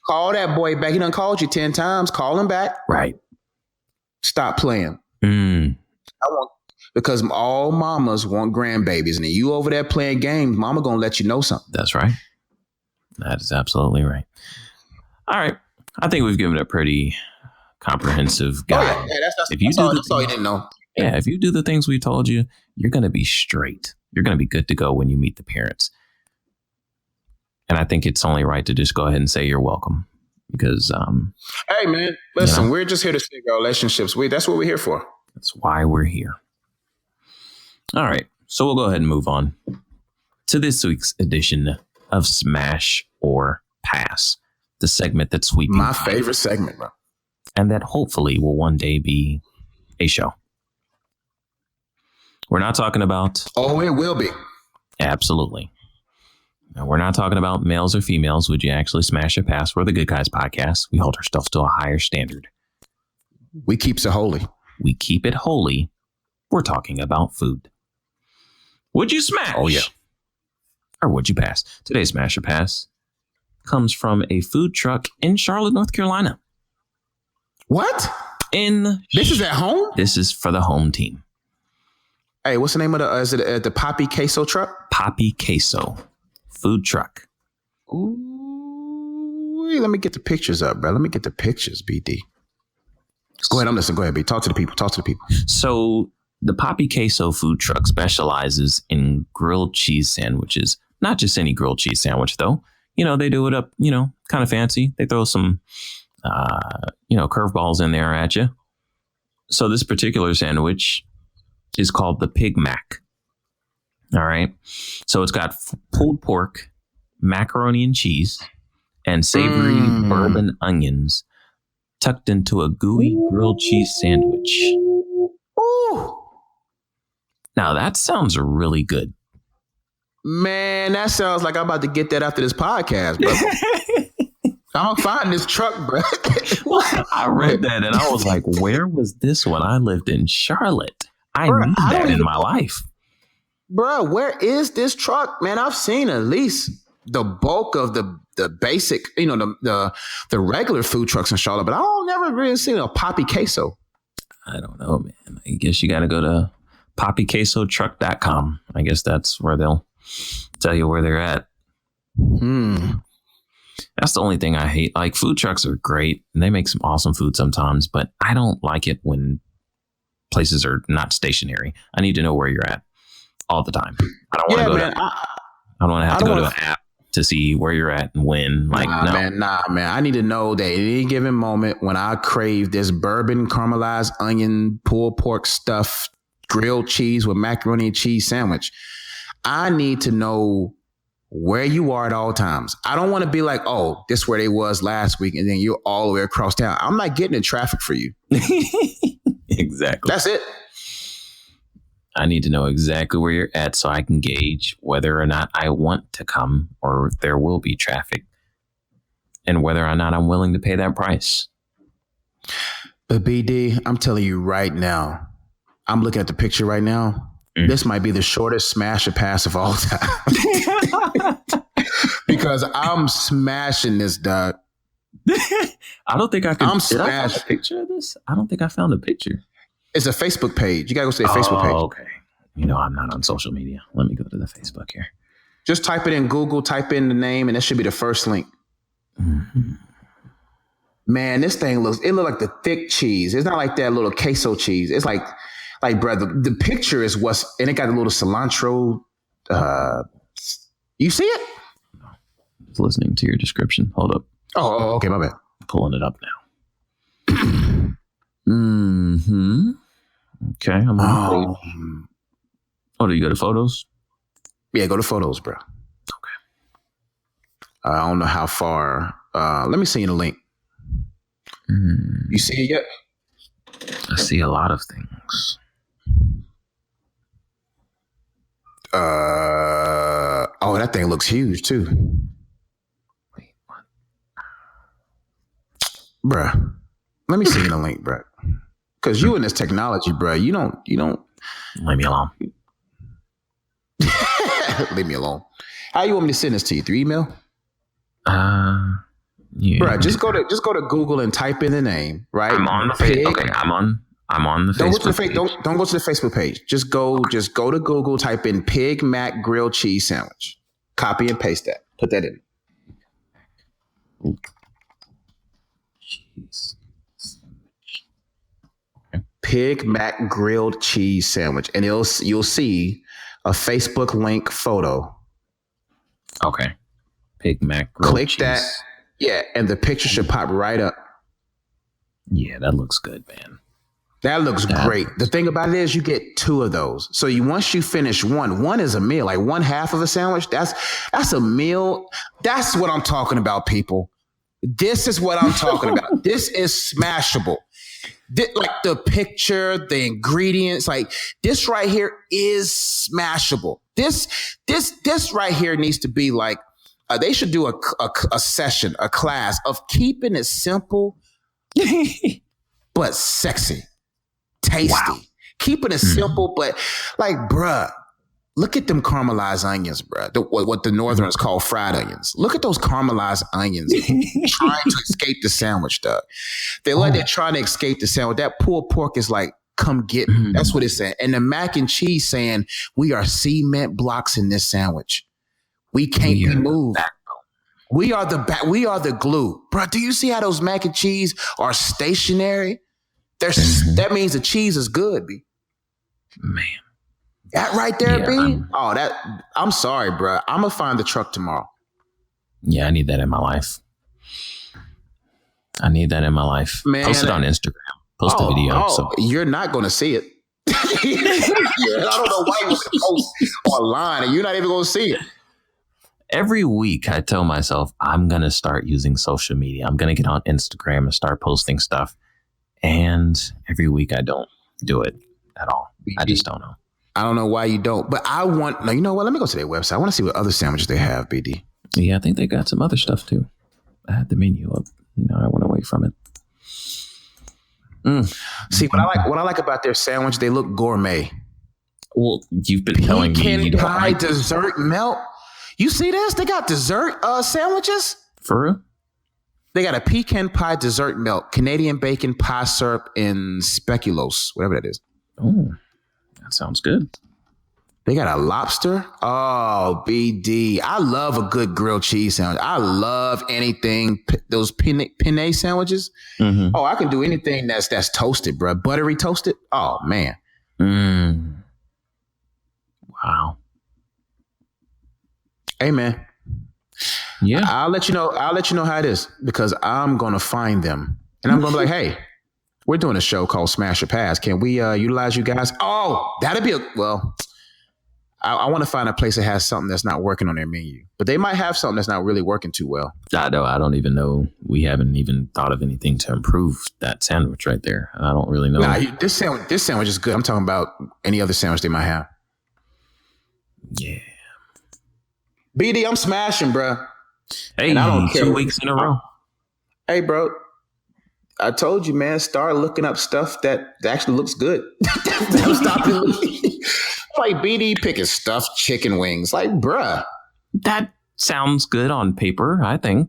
Speaker 2: Call that boy back. He done called you 10 times. Call him back.
Speaker 1: Right.
Speaker 2: Stop playing. Because all mamas want grandbabies, and you over there playing games, mama gonna let you know something.
Speaker 1: That's right. That is absolutely right. All right. I think we've given a pretty comprehensive guide.
Speaker 2: That's all you didn't know.
Speaker 1: Yeah, if you do the things we told you, you're going to be straight. You're going to be good to go when you meet the parents. And I think it's only right to just go ahead and say you're welcome. Because,
Speaker 2: hey, man, listen, we're just here to save our relationships. That's what we're here for.
Speaker 1: That's why we're here. All right. So we'll go ahead and move on to this week's edition of Smash or Pass, the segment that's sweeping.
Speaker 2: My favorite segment, bro.
Speaker 1: And that hopefully will one day be a show. We're not talking about...
Speaker 2: Oh, it will be.
Speaker 1: Absolutely. Now, we're not talking about males or females. Would you actually smash or pass? We're the Good Guys podcast. We hold ourselves to a higher standard.
Speaker 2: We keeps it holy.
Speaker 1: We keep it holy. We're talking about food. Would you smash?
Speaker 2: Oh, yeah.
Speaker 1: Or would you pass? Today's Smash or Pass comes from a food truck in Charlotte, North Carolina.
Speaker 2: What?
Speaker 1: This
Speaker 2: is at home?
Speaker 1: This is for the home team.
Speaker 2: Hey, what's the name of is it the Poppy Queso truck?
Speaker 1: Poppy Queso food truck.
Speaker 2: Ooh, let me get the pictures up, bro. Let me get the pictures, BD. Go ahead, I'm listening. Go ahead, B. Talk to the people.
Speaker 1: So the Poppy Queso food truck specializes in grilled cheese sandwiches. Not just any grilled cheese sandwich, though. They do it up, kind of fancy. They throw some, curveballs in there at you. So this particular sandwich is called the Pig Mac. All right. So it's got pulled pork, macaroni and cheese, and savory bourbon onions tucked into a gooey grilled cheese sandwich.
Speaker 2: Ooh.
Speaker 1: Now that sounds really good.
Speaker 2: Man, that sounds like I'm about to get that after this podcast, bro. I'm gonna find this truck, bro.
Speaker 1: I read that and I was like, where was this when I lived in Charlotte? I need that in my life.
Speaker 2: Bro, where is this truck? Man, I've seen at least the bulk of the the basic, the regular food trucks in Charlotte, but I don't never really see a Poppy Queso.
Speaker 1: I don't know, man. I guess you got to go to poppyquesotruck.com. I guess that's where they'll tell you where they're at. That's the only thing I hate. Like, food trucks are great and they make some awesome food sometimes, but I don't like it when places are not stationary. I need to know where you're at all the time. I don't want to go I don't want to have to go to an app to see where you're at and when. Like,
Speaker 2: nah, man. I need to know that at any given moment when I crave this bourbon caramelized onion pulled pork stuffed grilled cheese with macaroni and cheese sandwich, I need to know where you are at all times. I don't want to be like, oh, this is where they was last week, and then you're all the way across town. I'm not getting in traffic for you.
Speaker 1: Exactly.
Speaker 2: That's it.
Speaker 1: I need to know exactly where you're at so I can gauge whether or not I want to come or if there will be traffic and whether or not I'm willing to pay that price.
Speaker 2: But BD, I'm telling you right now, I'm looking at the picture right now. This might be the shortest smash or pass of all time. Because I'm smashing this, dog.
Speaker 1: I don't think I can.
Speaker 2: I'm
Speaker 1: Did I find a picture of this? I don't think I found a picture.
Speaker 2: It's a Facebook page. You got to go to the Facebook page.
Speaker 1: Okay. I'm not on social media. Let me go to the Facebook here.
Speaker 2: Just type it in Google, type in the name, and that should be the first link. Mm-hmm. Man, this thing looks like the thick cheese. It's not like that little queso cheese. It's like, brother, the picture is and it got a little cilantro. You see it?
Speaker 1: No. I was listening to your description. Hold up.
Speaker 2: Oh, okay, my bad.
Speaker 1: I'm pulling it up now. Mm-hmm. Okay, I'm on the page. Oh, do you go to photos?
Speaker 2: Yeah, go to photos, bro.
Speaker 1: Okay.
Speaker 2: I don't know how far. Let me see you the link. You see it yet?
Speaker 1: I see a lot of things.
Speaker 2: That thing looks huge too.
Speaker 1: Wait, what?
Speaker 2: Bruh, let me see you the link, bruh. Because you in this technology, bruh, you don't.
Speaker 1: Leave me alone.
Speaker 2: Leave me alone. How you want me to send this to you? Through email?
Speaker 1: Yeah.
Speaker 2: Bruh, just go to Google and type in the name, right?
Speaker 1: I'm on the Facebook. Okay, I'm on the Facebook page.
Speaker 2: Don't go to the Facebook page. Just go to Google, type in Pig Mac Grilled Cheese Sandwich. Copy and paste that. Put that in.
Speaker 1: Cheese sandwich.
Speaker 2: Pig Mac Grilled Cheese Sandwich. And you'll see a Facebook link photo.
Speaker 1: Okay. Pig Mac Grilled
Speaker 2: Click
Speaker 1: cheese.
Speaker 2: that. Yeah, and the picture should pop right up.
Speaker 1: Yeah, that looks good, man.
Speaker 2: That looks great. The thing about it is you get 2 of those. So once you finish one is a meal. Like one half of a sandwich, that's a meal. That's what I'm talking about, people. This is what I'm talking about. This is smashable. Like the picture, the ingredients, like this right here is smashable. This right here needs to be like, they should do a session, a class of keeping it simple, but sexy. Tasty. Wow. Keeping it simple, but like, bruh, look at them caramelized onions, bruh. What the Northerners call fried onions. Look at those caramelized onions trying to escape the sandwich, dog. They're trying to escape the sandwich. That pulled pork is like, come get me. That's what it's saying. And the mac and cheese saying, we are cement blocks in this sandwich. We can't be moved. We are the glue. Bruh, do you see how those mac and cheese are stationary? That means the cheese is good, B.
Speaker 1: Man.
Speaker 2: That right there, B. I'm sorry, bro. I'm gonna find the truck tomorrow.
Speaker 1: Yeah, I need that in my life. Man, post it on Instagram. Post the video. So
Speaker 2: you're not gonna see it. I don't know why you want to post online and you're not even gonna see it.
Speaker 1: Every week I tell myself I'm gonna start using social media. I'm gonna get on Instagram and start posting stuff. And every week I don't do it at all. I just don't know.
Speaker 2: I don't know why you don't. But you know what? Let me go to their website. I want to see what other sandwiches they have, BD.
Speaker 1: Yeah, I think they got some other stuff too. I had the menu up. I went away from it.
Speaker 2: See, what I like about their sandwich, they look gourmet.
Speaker 1: Well, you've been telling me you don't
Speaker 2: like dessert melt. You see this? They got dessert sandwiches.
Speaker 1: For real?
Speaker 2: They got a pecan pie dessert milk, Canadian bacon pie syrup, and speculoos, whatever that is.
Speaker 1: Oh, that sounds good.
Speaker 2: They got a lobster. Oh, BD. I love a good grilled cheese sandwich. I love anything, those penne sandwiches. Mm-hmm. Oh, I can do anything that's toasted, bro. Buttery toasted. Oh, man.
Speaker 1: Wow.
Speaker 2: Hey, man.
Speaker 1: Yeah.
Speaker 2: I'll let you know how it is, because I'm going to find them. And I'm going to be like, hey, we're doing a show called Smash or Pass. Can we utilize you guys? Oh, that'd be I want to find a place that has something that's not working on their menu, but they might have something that's not really working too well.
Speaker 1: I don't even know. We haven't even thought of anything to improve that sandwich right there. I don't really know.
Speaker 2: Nah, this sandwich is good. I'm talking about any other sandwich they might have.
Speaker 1: Yeah.
Speaker 2: BD, I'm smashing, bro.
Speaker 1: Hey, I don't care. 2 weeks in a row.
Speaker 2: Hey, bro. I told you, man, start looking up stuff that actually looks good. Stop like BD picking stuffed chicken wings. Like, bruh.
Speaker 1: That sounds good on paper, I think.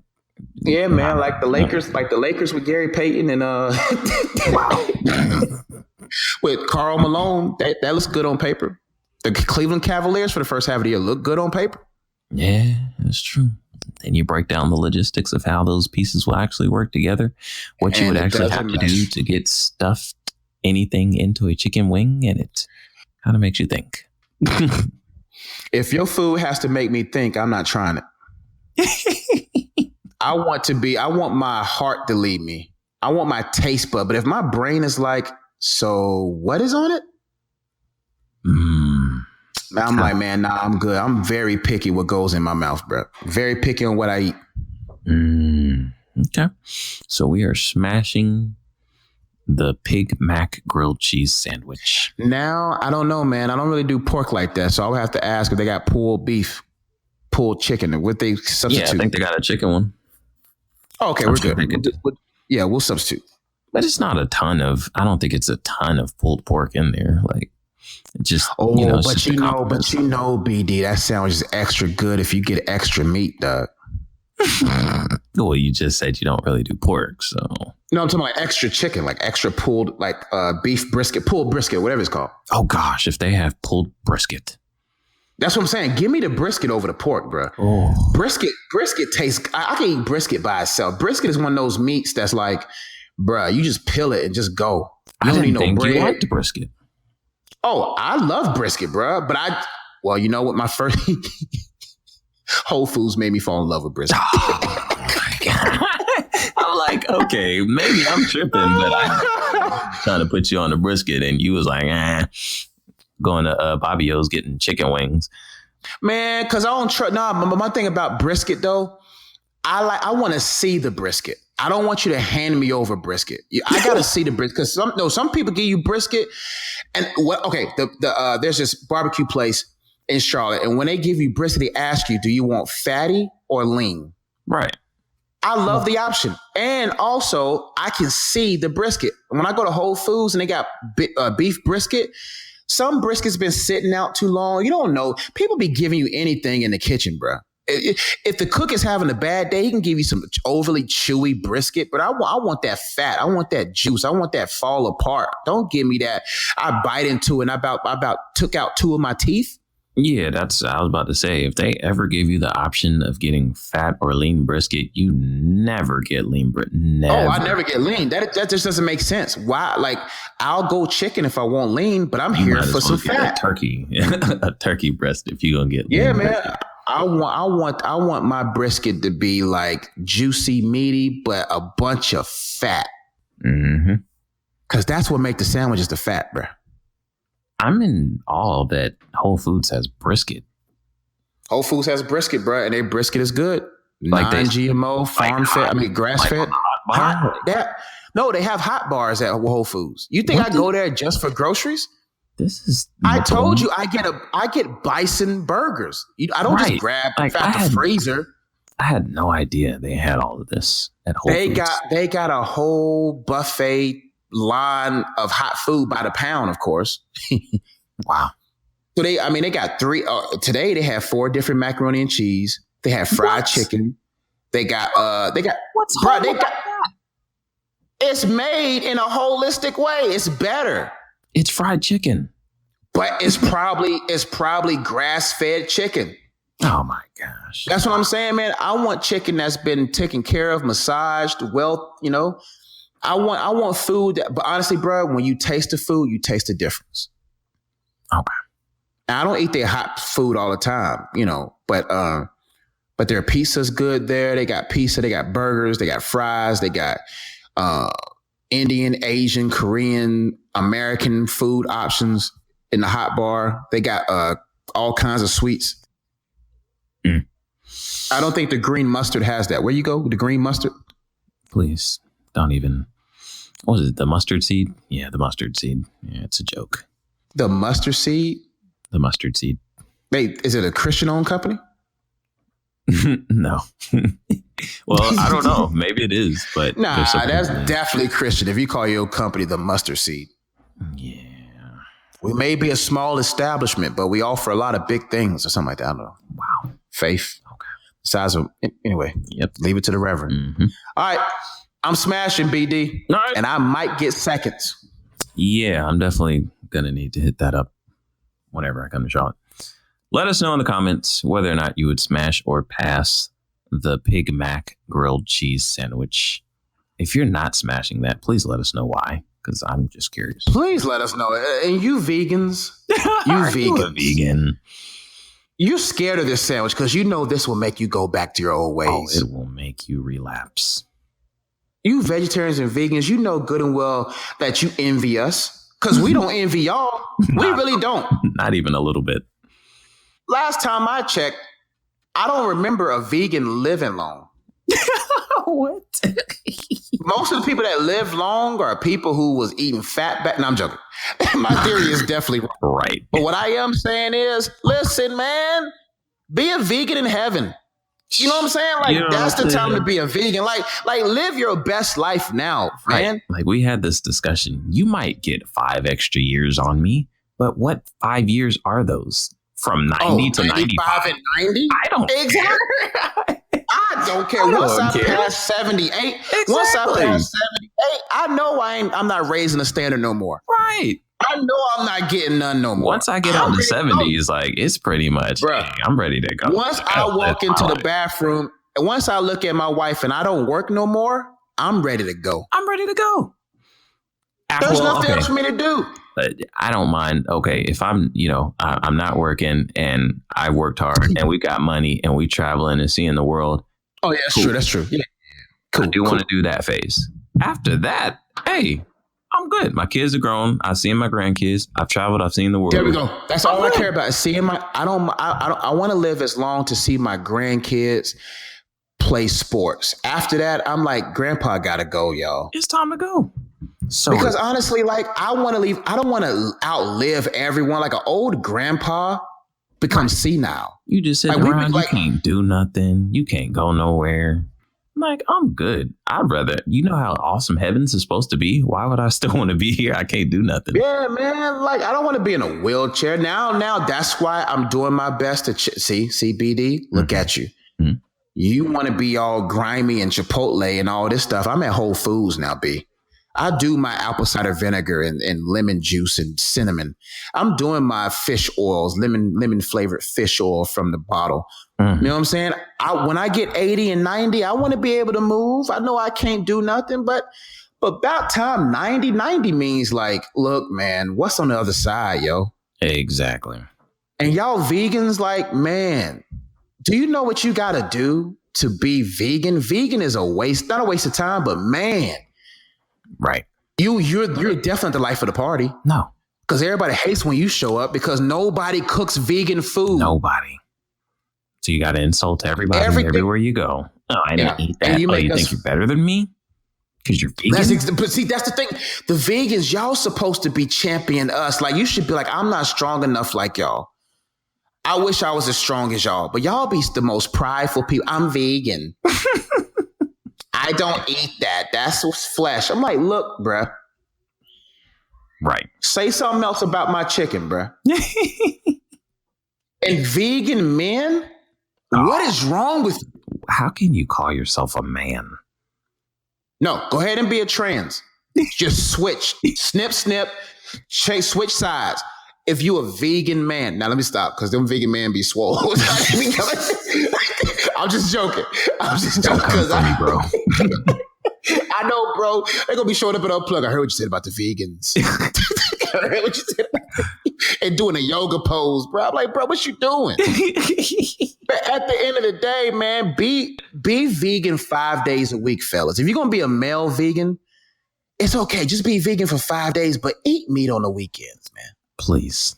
Speaker 2: Yeah, man. Like the Lakers with Gary Payton and with Karl Malone. That looks good on paper. The Cleveland Cavaliers for the first half of the year look good on paper.
Speaker 1: Yeah, that's true. Then you break down the logistics of how those pieces will actually work together, what you would actually have to do to get stuffed anything into a chicken wing, and it kind of makes you think.
Speaker 2: If your food has to make me think, I'm not trying it. I want my heart to lead me. I want my taste bud. But if my brain is like, so what is on it? I'm like, man, nah, I'm good. I'm very picky what goes in my mouth, bro. Very picky on what I eat.
Speaker 1: Okay. So we are smashing the Pig Mac grilled cheese sandwich.
Speaker 2: Now, I don't know, man. I don't really do pork like that. So I'll have to ask if they got pulled beef, pulled chicken, or what they substitute.
Speaker 1: Yeah, I think they got a chicken one.
Speaker 2: Oh, okay, we're good. Yeah, we'll substitute.
Speaker 1: But it's not I don't think it's a ton of pulled pork in there. Like, just,
Speaker 2: but you know, BD, that sandwich is extra good if you get extra meat, dog.
Speaker 1: Well, you just said you don't really do pork, so.
Speaker 2: No, I'm talking about extra chicken, like extra pulled, like beef brisket, pulled brisket, whatever it's called.
Speaker 1: Oh gosh, if they have pulled brisket.
Speaker 2: That's what I'm saying. Give me the brisket over the pork, bro.
Speaker 1: Oh.
Speaker 2: Brisket tastes. I can eat brisket by itself. Brisket is one of those meats that's like, bro, you just peel it and just go.
Speaker 1: I didn't think you liked brisket.
Speaker 2: Oh, I love brisket, bro. But you know what? My first Whole Foods made me fall in love with brisket.
Speaker 1: Oh, my God. I'm like, okay, maybe I'm tripping, but I'm trying to put you on the brisket, and you was like, going to Bobby O's getting chicken wings.
Speaker 2: Man, because I don't trust. Nah, my thing about brisket though, I want to see the brisket. I don't want you to hand me over brisket. I gotta see the brisket, because some people give you brisket, and there's this barbecue place in Charlotte, and when they give you brisket, they ask you, do you want fatty or lean?
Speaker 1: Right.
Speaker 2: I love the option, and also I can see the brisket. When I go to Whole Foods and they got beef brisket, some brisket's been sitting out too long. You don't know. People be giving you anything in the kitchen, bro. If the cook is having a bad day, he can give you some overly chewy brisket, but I want that fat. I want that juice. I want that fall apart. Don't give me that. I bite into it and I about took out 2 of my teeth.
Speaker 1: Yeah, I was about to say, if they ever give you the option of getting fat or lean brisket, you never get lean brisket.
Speaker 2: Oh, I never get lean. That just doesn't make sense. Why? Like, I'll go chicken if I want lean, but I'm here for some fat.
Speaker 1: A turkey breast if you're gonna get lean.
Speaker 2: Yeah, man. I want my brisket to be like juicy, meaty, but a bunch of fat.
Speaker 1: Mm-hmm.
Speaker 2: Because that's what makes the sandwiches the fat, bro.
Speaker 1: I'm in awe that Whole Foods has brisket.
Speaker 2: Whole Foods has brisket, bro, and their brisket is good. Like non-GMO, farm fed, grass fed. They have hot bars at Whole Foods. You think I go there just for groceries? I told you I get bison burgers. I don't just grab out the freezer.
Speaker 1: I had no idea they had all of this at Whole Foods.
Speaker 2: They got a whole buffet line of hot food by the pound, of course.
Speaker 1: Wow.
Speaker 2: So they got 3 today. They have 4 different macaroni and cheese. They have fried chicken. They got
Speaker 1: What's
Speaker 2: bro,
Speaker 1: horrible about that?
Speaker 2: it's made in a holistic way. It's better.
Speaker 1: It's fried chicken.
Speaker 2: But it's probably grass-fed chicken.
Speaker 1: Oh my gosh.
Speaker 2: That's what I'm saying, man. I want chicken that's been taken care of, massaged, well, I want food that, but honestly, bro, when you taste the food, you taste the difference.
Speaker 1: Okay.
Speaker 2: And I don't eat their hot food all the time, but their pizza's good there. They got pizza, they got burgers, they got fries, they got Indian, Asian, Korean, American food options in the hot bar. They got all kinds of sweets.
Speaker 1: Mm.
Speaker 2: I don't think the green mustard has that. Where you go with the green mustard?
Speaker 1: Please don't even. What was it? The mustard seed? Yeah, the mustard seed. Yeah, it's a joke.
Speaker 2: The mustard seed?
Speaker 1: The mustard seed.
Speaker 2: Wait, is it a Christian-owned company?
Speaker 1: No. Well, I don't know. Maybe it is, but
Speaker 2: nah, that's definitely Christian. If you call your company the mustard seed.
Speaker 1: Yeah.
Speaker 2: We may be a small establishment, but we offer a lot of big things or something like that. I don't know.
Speaker 1: Wow.
Speaker 2: Faith.
Speaker 1: Okay.
Speaker 2: Size of anyway.
Speaker 1: Yep.
Speaker 2: Leave it to the Reverend.
Speaker 1: Mm-hmm.
Speaker 2: All right. I'm smashing BD.
Speaker 1: All right.
Speaker 2: And I might get seconds.
Speaker 1: Yeah, I'm definitely gonna need to hit that up whenever I come to Charlotte. Let us know in the comments whether or not you would smash or pass the Pig Mac grilled cheese sandwich. If you're not smashing that, please let us know why, because I'm just curious.
Speaker 2: Please let us know. And you vegans,
Speaker 1: Are you a vegan?
Speaker 2: You're scared of this sandwich because you know this will make you go back to your old ways.
Speaker 1: Oh, it will make you relapse.
Speaker 2: You vegetarians and vegans, you know good and well that you envy us because we don't envy y'all. We really don't.
Speaker 1: Not even a little bit.
Speaker 2: Last time I checked, I don't remember a vegan living long.
Speaker 1: What?
Speaker 2: Most of the people that live long are people who was eating fat back. No, I'm joking. My theory is definitely wrong.
Speaker 1: Right.
Speaker 2: But what I am saying is, listen, man, be a vegan in heaven. You know what I'm saying? Like, that's the time to be a vegan. Like live your best life now, man.
Speaker 1: Like we had this discussion. You might get 5 extra years on me, but what 5 years are those? From 90 to 95
Speaker 2: and 90?
Speaker 1: I don't
Speaker 2: care. I don't care. Once I pass 78, I know I'm not raising the standard no more.
Speaker 1: Right.
Speaker 2: I know I'm not getting none no more.
Speaker 1: Once I get out in the 70s, like it's pretty much, hey, I'm ready to go.
Speaker 2: Once I walk into the bathroom and once I look at my wife and I don't work no more, I'm ready to go.
Speaker 1: I'm ready to go.
Speaker 2: There's nothing else for me to do.
Speaker 1: I don't mind. Okay, if I'm, I'm not working and I worked hard and we got money and we traveling and seeing the world.
Speaker 2: Oh yeah, that's true. That's true. Yeah.
Speaker 1: Cool. I do want to do that phase. After that, hey, I'm good. My kids are grown. I've seen my grandkids. I've traveled. I've seen the world.
Speaker 2: There we go. That's all I care about. Is seeing I want to live as long to see my grandkids play sports. After that, I'm like, Grandpa gotta go, y'all.
Speaker 1: It's time to go. So
Speaker 2: because honestly, like I want to leave. I don't want to outlive everyone. Like an old grandpa becomes senile.
Speaker 1: You just sit around. You can't do nothing. You can't go nowhere. Like, I'm good. I'd rather, how awesome heavens is supposed to be. Why would I still want to be here? I can't do nothing.
Speaker 2: Yeah, man. Like, I don't want to be in a wheelchair. Now that's why I'm doing my best to see BD. Look at you. Mm-hmm. You want to be all grimy and Chipotle and all this stuff. I'm at Whole Foods now, B. I do my apple cider vinegar and lemon juice and cinnamon. I'm doing my fish oils, lemon flavored fish oil from the bottle. Mm. You know what I'm saying? When I get 80 and 90, I want to be able to move. I know I can't do nothing, but about time 90 means like, look, man, what's on the other side, yo?
Speaker 1: Exactly.
Speaker 2: And y'all vegans, like, man, do you know what you got to do to be vegan? Vegan is not a waste of time, but man.
Speaker 1: Right.
Speaker 2: You're definitely the life of the party.
Speaker 1: No.
Speaker 2: Because everybody hates when you show up because nobody cooks vegan food.
Speaker 1: Nobody. So you got to insult everybody everywhere you go. Oh, I didn't eat that. You think you're better than me? Because you're vegan?
Speaker 2: But see, that's the thing. The vegans, y'all supposed to be championing us. Like, you should be like, I'm not strong enough like y'all. I wish I was as strong as y'all. But y'all be the most prideful people. I'm vegan. I don't eat that. That's flesh. I'm like, look, bruh.
Speaker 1: Right.
Speaker 2: Say something else about my chicken, bruh. And vegan men, what is wrong with you?
Speaker 1: how can you call yourself a man?
Speaker 2: No, go ahead and be a trans. Just switch. Snip, switch sides. If you a vegan man, now let me stop because them vegan men be swole. I'm just joking. Because
Speaker 1: bro.
Speaker 2: I know, bro. They're gonna be showing up at Unplug. I heard what you said about the vegans. I heard what you said and doing a yoga pose, bro. I'm like, bro, what you doing? But at the end of the day, man, be vegan 5 days a week, fellas. If you're gonna be a male vegan, it's okay. Just be vegan for 5 days, but eat meat on the weekends, man.
Speaker 1: Please.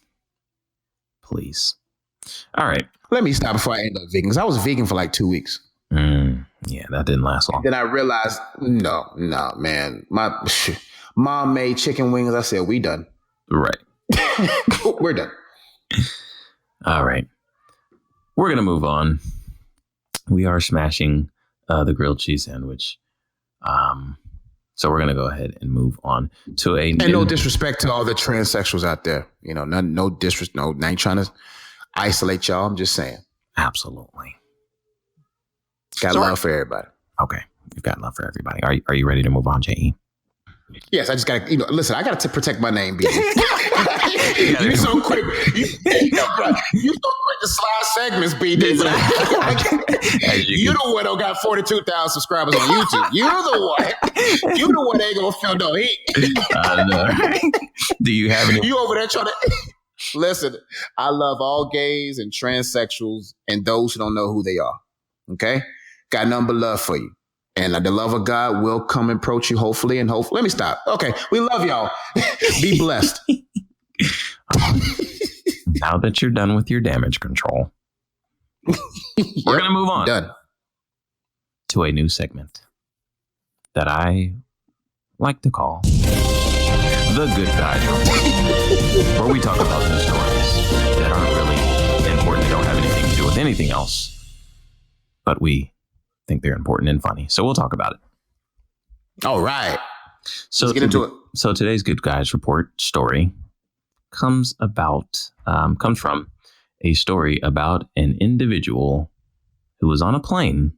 Speaker 1: All right.
Speaker 2: Let me stop before I end up vegan, because I was vegan for like 2 weeks.
Speaker 1: Yeah, that didn't last long.
Speaker 2: Then I realized, no, man. My mom made chicken wings. I said, we done.
Speaker 1: Right.
Speaker 2: We're done.
Speaker 1: All right. We're going to move on. We are smashing the grilled cheese sandwich. So we're going to go ahead and move on to a
Speaker 2: And no disrespect to all the transsexuals out there. You know, no disrespect. No, I ain't trying to isolate y'all. I'm just saying.
Speaker 1: Absolutely.
Speaker 2: Got love for everybody.
Speaker 1: Okay. You've got love for everybody. Are you ready to move on, J.E.?
Speaker 2: Yes, I just got to, listen, I got to protect my name, BJ. You're so quick. You're so quick to slide segments, BJ. You're the one who got 42,000 subscribers on YouTube. You're the one that ain't going to feel no heat.
Speaker 1: I know, right? Do you have any?
Speaker 2: You over there trying to... Listen, I love all gays and transsexuals and those who don't know who they are. Okay? Got nothing but love for you. And the love of God will come and approach you, hopefully. Let me stop. Okay. We love y'all. Be blessed.
Speaker 1: Now that you're done with your damage control, we're going to move on to a new segment that I like to call The Good Guys Report, where we talk about news stories that aren't really important. They don't have anything to do with anything else, but we think they're important and funny. So we'll talk about it.
Speaker 2: All right.
Speaker 1: So
Speaker 2: let's get into it.
Speaker 1: So today's Good Guys Report story comes from a story about an individual who was on a plane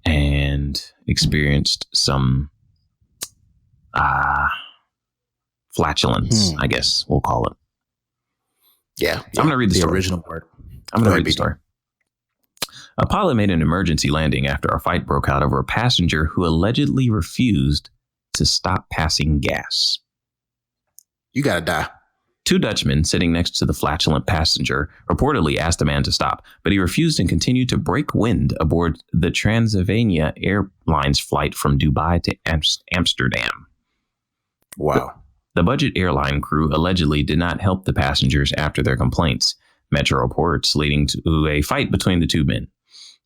Speaker 1: and experienced some flatulence, I guess we'll call it.
Speaker 2: Yeah.
Speaker 1: I'm going to read the story.
Speaker 2: Original part.
Speaker 1: I'm going to read the story. A pilot made an emergency landing after a fight broke out over a passenger who allegedly refused to stop passing gas.
Speaker 2: You gotta die.
Speaker 1: Two Dutchmen sitting next to the flatulent passenger reportedly asked the man to stop, but he refused and continued to break wind aboard the Transavia Airlines flight from Dubai to Amsterdam.
Speaker 2: Wow.
Speaker 1: The budget airline crew allegedly did not help the passengers after their complaints. Metro reports leading to a fight between the two men.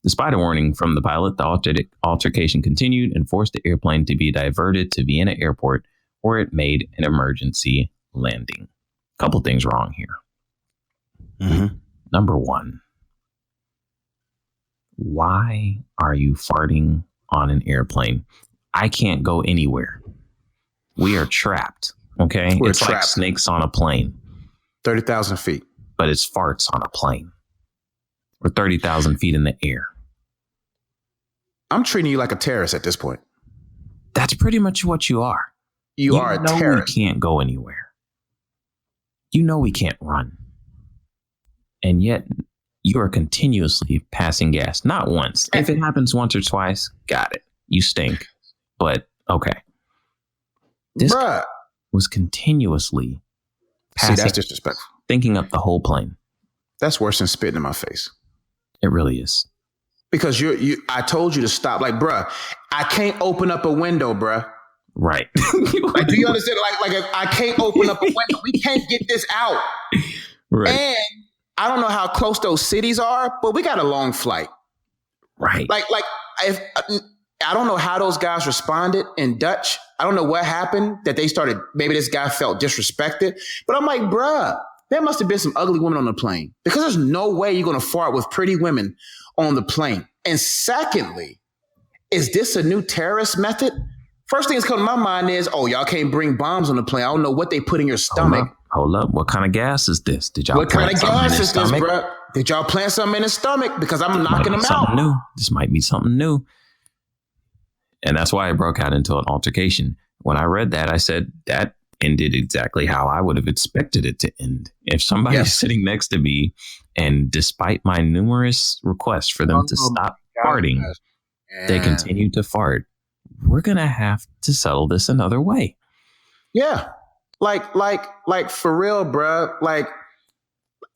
Speaker 1: Despite a warning from the pilot, the altercation continued and forced the airplane to be diverted to Vienna Airport, where it made an emergency landing. Couple things wrong here.
Speaker 2: Mm-hmm.
Speaker 1: Number one, why are you farting on an airplane? I can't go anywhere. We are trapped. Okay, it's trapped. Like snakes on a plane.
Speaker 2: 30,000 feet.
Speaker 1: But it's farts on a plane. We're 30,000 feet in the air.
Speaker 2: I'm treating you like a terrorist at this point.
Speaker 1: That's pretty much what you are.
Speaker 2: You are a terrorist.
Speaker 1: We can't go anywhere. You know we can't run. And yet you are continuously passing gas. Not once. If it happens once or twice, got it. You stink. But okay. This guy was continuously passing.
Speaker 2: See, that's disrespectful.
Speaker 1: Thinking up the whole plane.
Speaker 2: That's worse than spitting in my face.
Speaker 1: It really is.
Speaker 2: Because I told you to stop. Like, bruh, I can't open up a window, bruh.
Speaker 1: Right.
Speaker 2: Like, do you understand? Like if I can't open up a window. We can't get this out.
Speaker 1: Right.
Speaker 2: And I don't know how close those cities are, but we got a long flight.
Speaker 1: Right.
Speaker 2: Like if I don't know how those guys responded in Dutch. I don't know what happened that they started. Maybe this guy felt disrespected, but I'm like, bruh, there must have been some ugly women on the plane, because there's no way you're going to fart with pretty women on the plane. And secondly, is this a new terrorist method? First thing that's come to my mind is, oh, y'all can't bring bombs on the plane. I don't know what they put in your stomach.
Speaker 1: Hold up. What kind of gas is this? Did y'all?
Speaker 2: What kind of gas is this, bro? Did y'all plant something in his stomach? Because I'm knocking him out.
Speaker 1: New. This might be something new. And that's why I broke out into an altercation. When I read that, I said that ended exactly how I would have expected it to end. If somebody's sitting next to me, and despite my numerous requests for them to stop farting, they continue to fart, we're going to have to settle this another way.
Speaker 2: Yeah. Like for real, bruh. Like,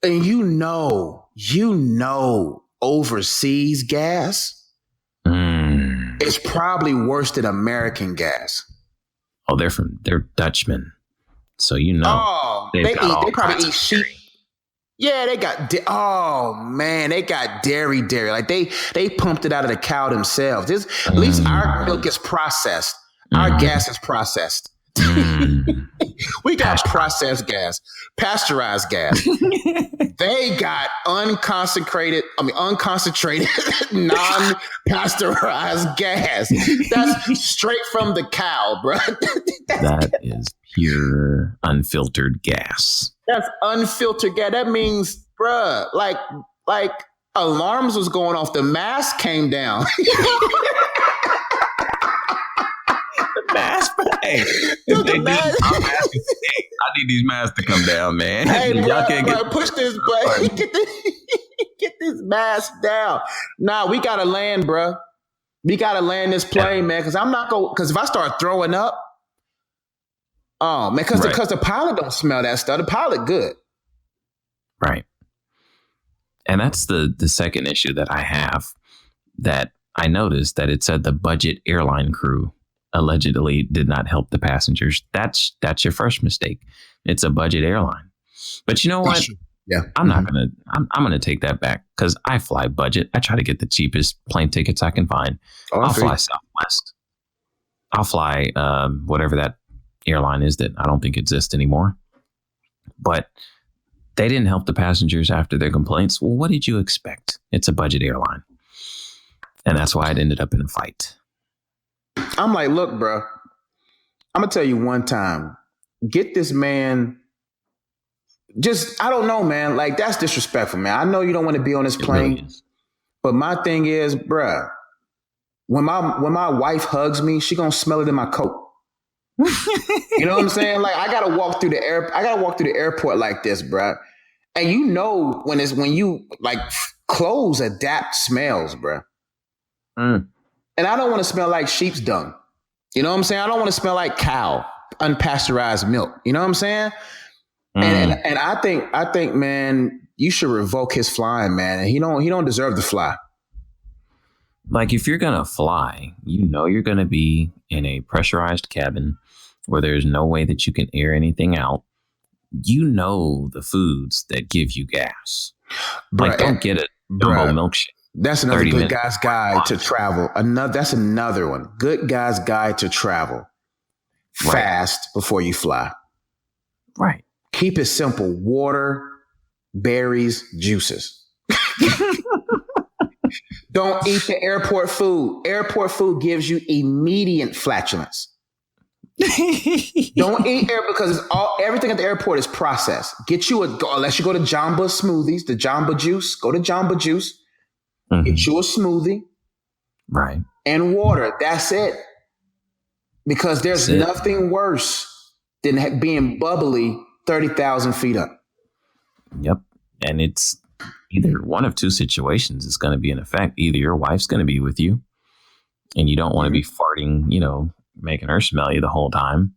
Speaker 2: and you know, overseas gas is probably worse than American gas.
Speaker 1: Oh, they're Dutchmen. So, you know,
Speaker 2: oh, they probably eat sheep. Yeah, they got, they got dairy. Like they pumped it out of the cow themselves. At least our milk is processed. Our gas is processed. We got processed gas, pasteurized gas. They got unconcentrated, non-pasteurized gas. That's straight from the cow, bro.
Speaker 1: That is pure unfiltered gas.
Speaker 2: That's unfiltered gas. That means, bruh, like alarms was going off. The mask came down.
Speaker 1: Mask, hey, I need these masks to come down, man.
Speaker 2: Hey, y'all can't push this button. Get this mask down. Nah, we gotta land, bro. We gotta land this plane, man. Because I'm not going. Because if I start throwing up, oh man, because the pilot don't smell that stuff. The pilot good,
Speaker 1: right? And that's the second issue that I have. That I noticed that it said the budget airline crew allegedly did not help the passengers. That's your first mistake. It's a budget airline. But you know what?
Speaker 2: Yeah.
Speaker 1: I'm gonna take that back because I fly budget. I try to get the cheapest plane tickets I can find. I'll fly Southwest. I'll fly whatever that airline is that I don't think exists anymore. But they didn't help the passengers after their complaints. Well, what did you expect? It's a budget airline. And that's why it ended up in a fight.
Speaker 2: I'm like, look, bro, I'm going to tell you one time, get this man. I don't know, man. Like, that's disrespectful, man. I know you don't want to be on this plane, really, but my thing is, bruh, when my wife hugs me, she going to smell it in my coat. You know what I'm saying? Like, I got to walk through the airport like this, bruh. And you know, when you like clothes adapt smells, bruh. And I don't want to smell like sheep's dung. You know what I'm saying? I don't want to smell like cow, unpasteurized milk. You know what I'm saying? And I think, man, you should revoke his flying, man. And he don't deserve to fly.
Speaker 1: Like, if you're gonna fly, you know you're gonna be in a pressurized cabin where there's no way that you can air anything out. You know the foods that give you gas. Like, don't get a jumbo milkshake.
Speaker 2: That's another Good Guy's Guide to Travel. That's another one. Good Guy's Guide to Travel. Fast before you fly.
Speaker 1: Right.
Speaker 2: Keep it simple. Water, berries, juices. Don't eat the airport food. Airport food gives you immediate flatulence. Don't eat air because everything at the airport is processed. Unless you go to Jamba Smoothies, the Jamba Juice. Go to Jamba Juice. Get you a smoothie,
Speaker 1: right,
Speaker 2: and water. That's it. Because there's nothing worse than being bubbly 30,000 feet up.
Speaker 1: Yep, and it's either one of two situations is going to be in effect. Either your wife's going to be with you, and you don't want to be farting, making her smell you the whole time,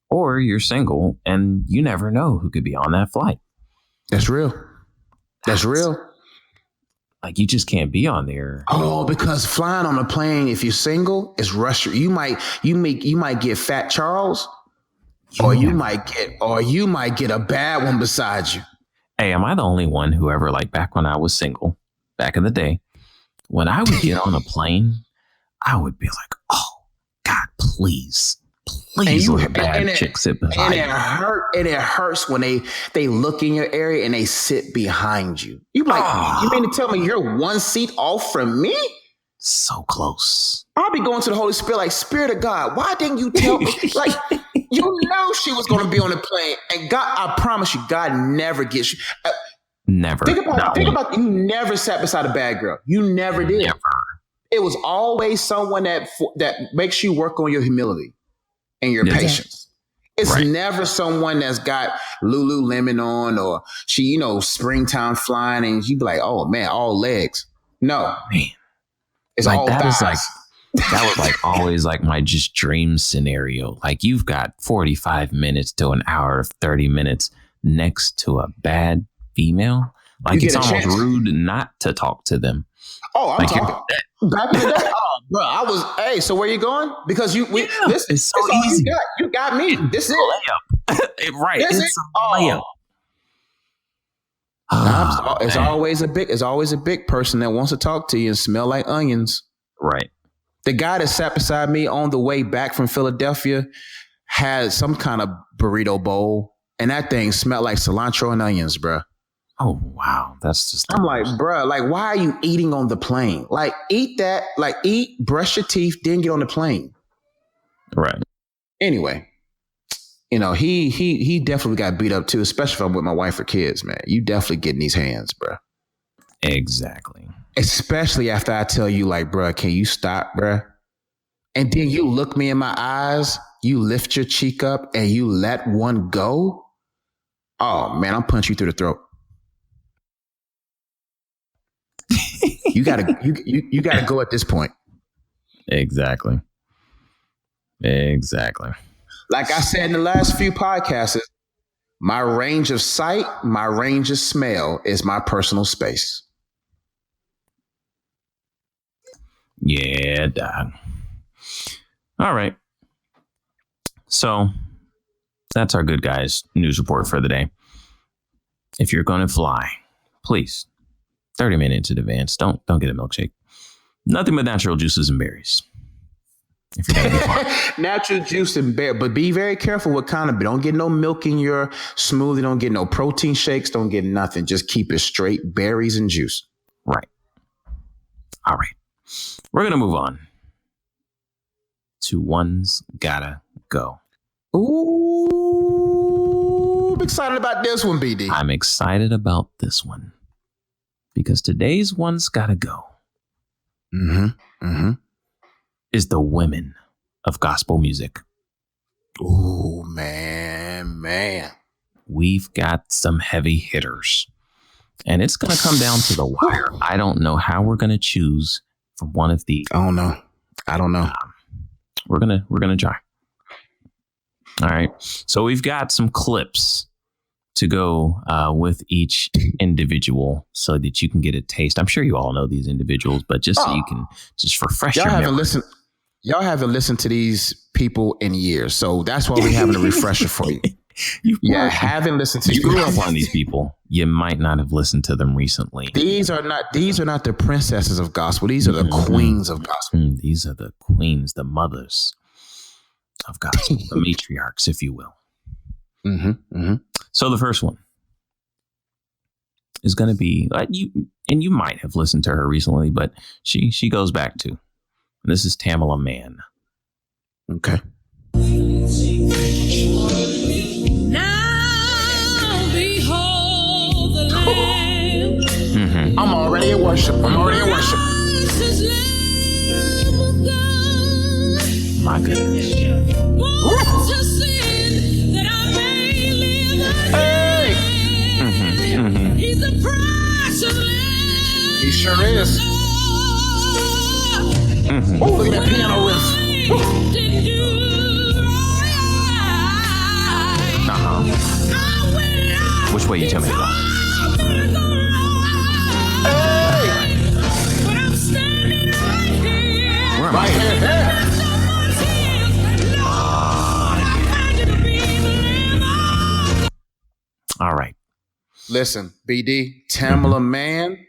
Speaker 1: or you're single and you never know who could be on that flight.
Speaker 2: That's real. That's real.
Speaker 1: Like, you just can't be on there.
Speaker 2: Oh, because flying on a plane, if you're single, is rush. You might get Fat Charles, or you might get a bad one beside you.
Speaker 1: Hey, am I the only one who ever, like, back when I was single, back in the day, when I would get on a plane, I would be like, oh God, please let a bad chick sit behind me.
Speaker 2: And it hurts when they look in your area and they sit behind you. You like, you mean to tell me you're one seat off from me?
Speaker 1: So close.
Speaker 2: I'll be going to the Holy Spirit like, Spirit of God, why didn't you tell me? Like, you know she was going to be on the plane. And God, I promise you, God never gets you.
Speaker 1: Never.
Speaker 2: Think about you never sat beside a bad girl. You never did.
Speaker 1: Never.
Speaker 2: It was always someone that makes you work on your humility and your patience. It's never someone that's got Lululemon on or she, springtime flying and you be like, oh man, all legs. No, man. It's like all thighs.
Speaker 1: That was like always like my just dream scenario. Like you've got 45 minutes to an hour of 30 minutes next to a bad female. Like it's almost rude not to talk to them.
Speaker 2: Oh, I'm talking. Back in the day, bro, so where you going? Because this is so easy. You got me. This is
Speaker 1: layup. Right. It's a layup.
Speaker 2: It's always a big person that wants to talk to you and smell like onions.
Speaker 1: Right.
Speaker 2: The guy that sat beside me on the way back from Philadelphia had some kind of burrito bowl, and that thing smelled like cilantro and onions, bro.
Speaker 1: Oh, wow. That's just...
Speaker 2: I'm like, bro, like, why are you eating on the plane? Like, eat that, brush your teeth, then get on the plane.
Speaker 1: Right.
Speaker 2: Anyway, he definitely got beat up too, especially if I'm with my wife or kids, man. You definitely get in these hands, bro.
Speaker 1: Exactly.
Speaker 2: Especially after I tell you, like, bro, can you stop, bro? And then you look me in my eyes, you lift your cheek up and you let one go. Oh man, I'll punch you through the throat. You gotta go at this point.
Speaker 1: Exactly.
Speaker 2: Like I said in the last few podcasts, my range of sight, my range of smell is my personal space.
Speaker 1: Yeah, Dad. All right. So that's our good guys news report for the day. If you're going to fly, please 30 minutes in advance. Don't get a milkshake. Nothing but natural juices and berries. If you're going to be flying.
Speaker 2: Natural juice and berry, but be very careful what kind of. Don't get no milk in your smoothie. Don't get no protein shakes. Don't get nothing. Just keep it straight berries and juice.
Speaker 1: Right. All right. We're going to move on to One's Gotta Go.
Speaker 2: Ooh, I'm excited about this one, BD.
Speaker 1: I'm excited about this one because today's One's Gotta Go is the women of gospel music.
Speaker 2: Ooh, man.
Speaker 1: We've got some heavy hitters, and it's going to come down to the wire. I don't know how we're going to choose from one of these.
Speaker 2: I don't know.
Speaker 1: We're gonna try. All right. So we've got some clips to go with each individual so that you can get a taste. I'm sure you all know these individuals, but just so you can just refresh your memory.
Speaker 2: Y'all haven't listened to these people in years, so that's why we're having a refresher for you. Haven't listened to.
Speaker 1: You grew up on these people. You might not have listened to them recently.
Speaker 2: These are not the princesses of gospel. These are the queens of gospel.
Speaker 1: These are the queens, the mothers of gospel, the matriarchs, if you will. So the first one is going to be you might have listened to her recently, but she goes back to. And this is Tamala Mann.
Speaker 2: Okay. I'm already in worship.
Speaker 1: My goodness.
Speaker 2: Hey! He sure is. Oh, look at that piano riff.
Speaker 1: Which way you tell me to go? Where am I? All right.
Speaker 2: Listen, BD, Tamala Mann.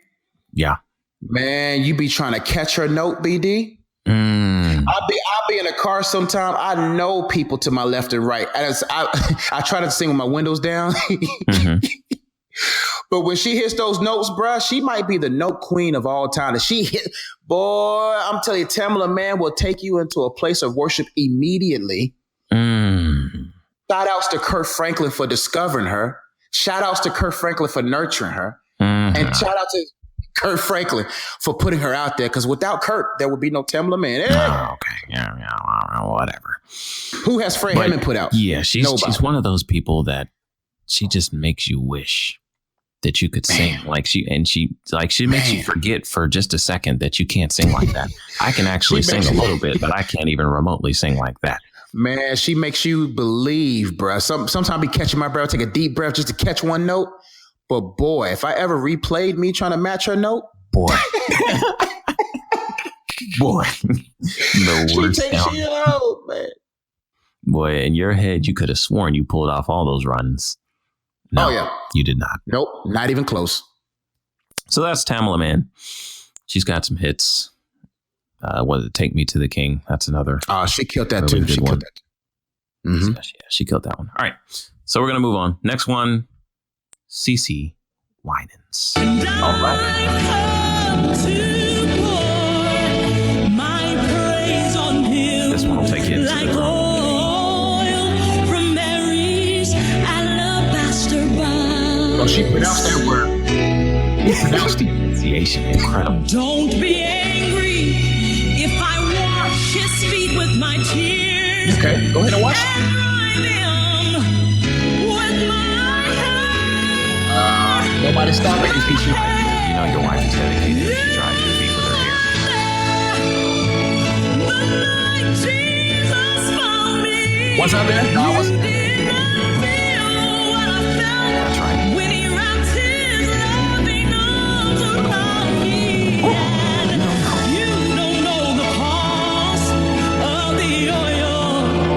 Speaker 1: Yeah.
Speaker 2: Man, you be trying to catch her note, BD. I'll be in a car sometime. I know people to my left and right. I try to sing with my windows down. But when she hits those notes, bruh, she might be the note queen of all time. Boy, I'm telling you, Tamala Mann will take you into a place of worship immediately. Shout outs to Kurt Franklin for discovering her. Shout outs to Kurt Franklin for nurturing her. And shout out to Kurt Franklin for putting her out there, because without Kurt, there would be no Tamla Man. Hey!
Speaker 1: Oh, okay. Yeah, whatever.
Speaker 2: Who has Fred Hammond put out?
Speaker 1: Yeah, she's one of those people that she just makes you wish that you could sing like she makes you forget for just a second that you can't sing like that. I can actually sing a little bit, but I can't even remotely sing like that.
Speaker 2: Man, she makes you believe, bro. Sometimes I be catching my breath, take a deep breath just to catch one note. But boy, if I ever replayed me trying to match her note, boy, the worst. She takes you out, man.
Speaker 1: Boy, in your head, you could have sworn you pulled off all those runs. No, you did not.
Speaker 2: Nope, not even close.
Speaker 1: So that's Tamla Man. She's got some hits. Was it Take Me to the King? That's another.
Speaker 2: She killed that too. She killed that. Mm-hmm.
Speaker 1: Yeah, she killed that one. All right, so we're gonna move on. Next one. CeCe Winans. All right. This one will take you into the
Speaker 2: Oh, she pronounced that word. Pronounced the
Speaker 1: pronunciation. Incredible.
Speaker 3: Don't be angry if I wash his feet with my tears.
Speaker 2: Okay, go ahead and wash it. Nobody stopping these feet.
Speaker 1: You know your wife is dedicated if she dries your feet with her hair.
Speaker 2: What's up there? No, I wasn't.
Speaker 1: That's right.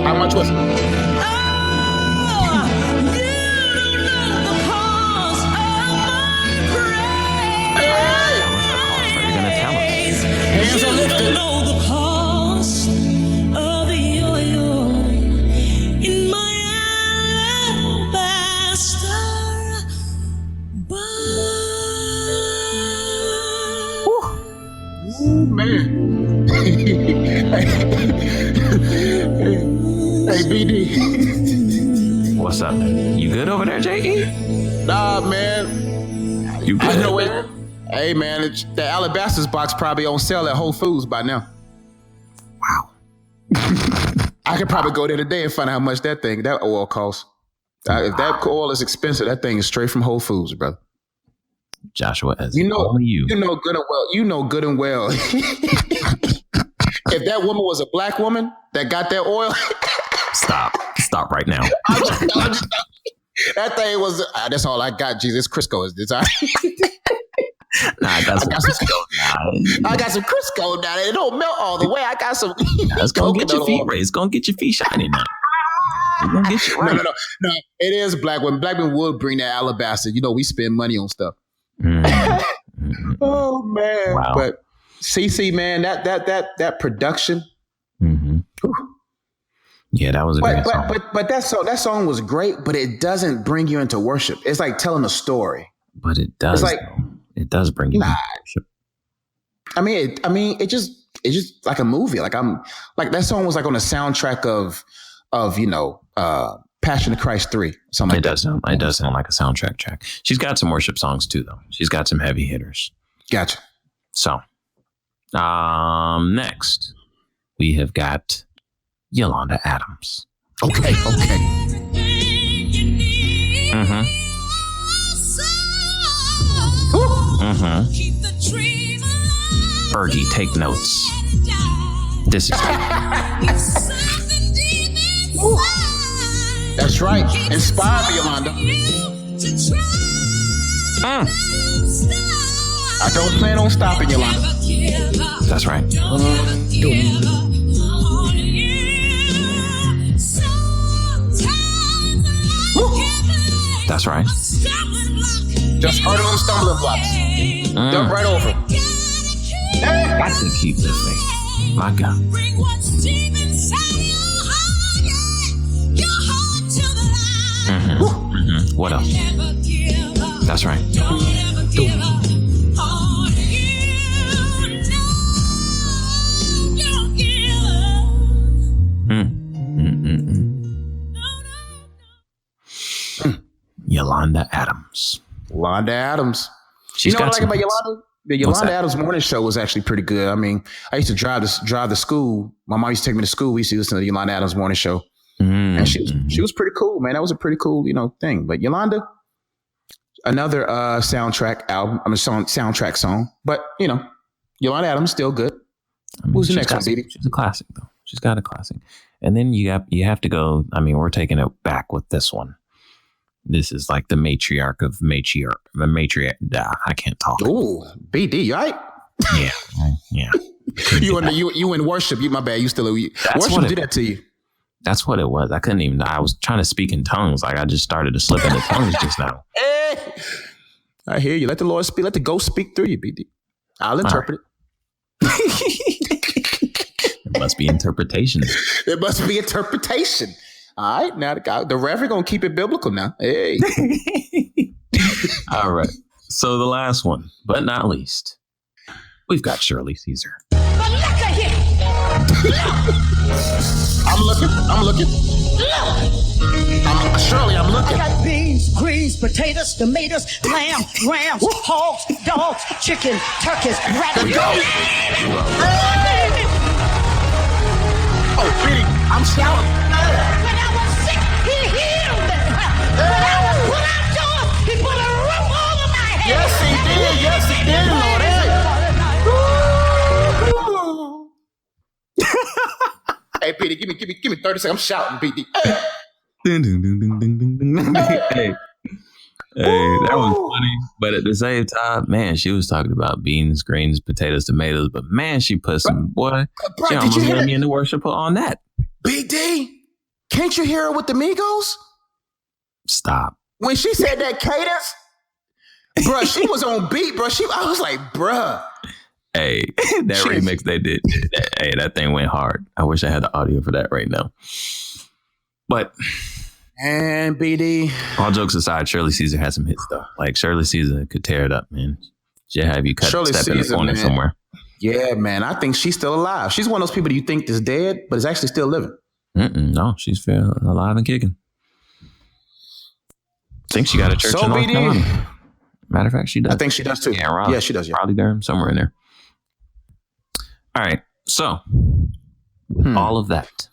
Speaker 2: How much was it? Hey, BD.
Speaker 1: What's up? You good over there, J.E.?
Speaker 2: Nah, man.
Speaker 1: You good?
Speaker 2: know it. Hey, man, the Alabasters box probably on sale at Whole Foods by now.
Speaker 1: Wow.
Speaker 2: I could probably go there today and find out how much that oil costs. If that oil is expensive, that thing is straight from Whole Foods, brother.
Speaker 1: Joshua, as
Speaker 2: only
Speaker 1: you
Speaker 2: know good and well. If that woman was a black woman that got that oil,
Speaker 1: stop right now.
Speaker 2: That thing was. That's all I got. Jesus, Crisco is this.
Speaker 1: I got some Crisco.
Speaker 2: I got some Crisco now. It don't melt all the way. I got some.
Speaker 1: It's gonna get your feet raised. It's gonna get your feet shiny now. It's gonna get you right.
Speaker 2: No. It is black women. Black women would bring that alabaster. You know, we spend money on stuff. Oh man!
Speaker 1: Wow.
Speaker 2: But CeCe, man, that production.
Speaker 1: Mm-hmm. Yeah, that was a great song.
Speaker 2: But that song was great, but it doesn't bring you into worship. It's like telling a story.
Speaker 1: But it does. It's like, it does bring you into worship.
Speaker 2: I mean, it's just like a movie. Like that song was like on the soundtrack of Passion of Christ 3. Something like that.
Speaker 1: It does sound like a soundtrack track. She's got some worship songs too, though. She's got some heavy hitters.
Speaker 2: Gotcha.
Speaker 1: So, next we have got Yolanda Adams.
Speaker 2: Okay.
Speaker 1: Mm-hmm. Fergie, take notes. This is
Speaker 2: That's right. Inspire me, Yolanda. I don't plan on stopping, Yolanda.
Speaker 1: That's right. That's right.
Speaker 2: Just hurdle them stumbling blocks. Jump right over.
Speaker 1: Got to keep the faith. My God. What else? That's right. Yolanda Adams.
Speaker 2: Yolanda Adams. You know what I like about Yolanda? The Yolanda Adams morning show was actually pretty good. I mean, I used to drive to school. My mom used to take me to school. We used to listen to the Yolanda Adams morning show. And she was pretty cool, man. That was a pretty cool, thing. But Yolanda, another soundtrack song. But, Yolanda Adams still good. I mean, who's the next one, baby?
Speaker 1: She's a classic, though. She's got a classic. And then you have to go. I mean, we're taking it back with this one. This is like the matriarch of matriarch. The matriarch. I can't talk.
Speaker 2: Ooh, BD, you all right?
Speaker 1: Yeah.
Speaker 2: You in worship. My bad. You still worship did that to you.
Speaker 1: That's what it was. I couldn't even. I was trying to speak in tongues. Like I just started to slip into tongues just now.
Speaker 2: Hey, I hear you. Let the Lord speak. Let the ghost speak through you, BD. I'll interpret it.
Speaker 1: There must be interpretation.
Speaker 2: There must be interpretation. All right, now the reverend gonna keep it biblical now. Hey.
Speaker 1: All right. So the last one, but not least, we've got Shirley Caesar.
Speaker 3: But look at here.
Speaker 2: I'm looking. I'm looking.
Speaker 3: I got beans, greens, potatoes, tomatoes, lamb, rams, hogs, dogs, chicken, turkeys, rabbits.
Speaker 2: Oh, Biddy, I'm shouting.
Speaker 3: When I was sick, he healed me. When I was put out door, he put a roof over my head.
Speaker 2: Yes, he did, Lord. Hey, Biddy, give me 30 seconds. I'm shouting, BD.
Speaker 1: Hey, that was funny. But at the same time, man, she was talking about beans, greens, potatoes, tomatoes. But man, she put some she almost had me in the worship on that.
Speaker 2: BD, can't you hear her with the Migos?
Speaker 1: Stop.
Speaker 2: When she said that cadence, bruh, she was on beat, bro. I was like, bruh.
Speaker 1: Hey, that remix they did. Hey, that thing went hard. I wish I had the audio for that right now. But
Speaker 2: and BD,
Speaker 1: all jokes aside, Shirley Caesar has some hits though. Like Shirley Caesar could tear it up, man. She'll have you step in the corner somewhere.
Speaker 2: Yeah, man. I think she's still alive. She's one of those people you think is dead, but is actually still living.
Speaker 1: No, she's still alive and kicking. I think she got a church in North Carolina. Matter of fact, she does.
Speaker 2: I think she does too.
Speaker 1: Yeah, Raleigh.
Speaker 2: Yeah, she does. Yeah.
Speaker 1: Raleigh, Durham, somewhere in there. All right. So, all of that,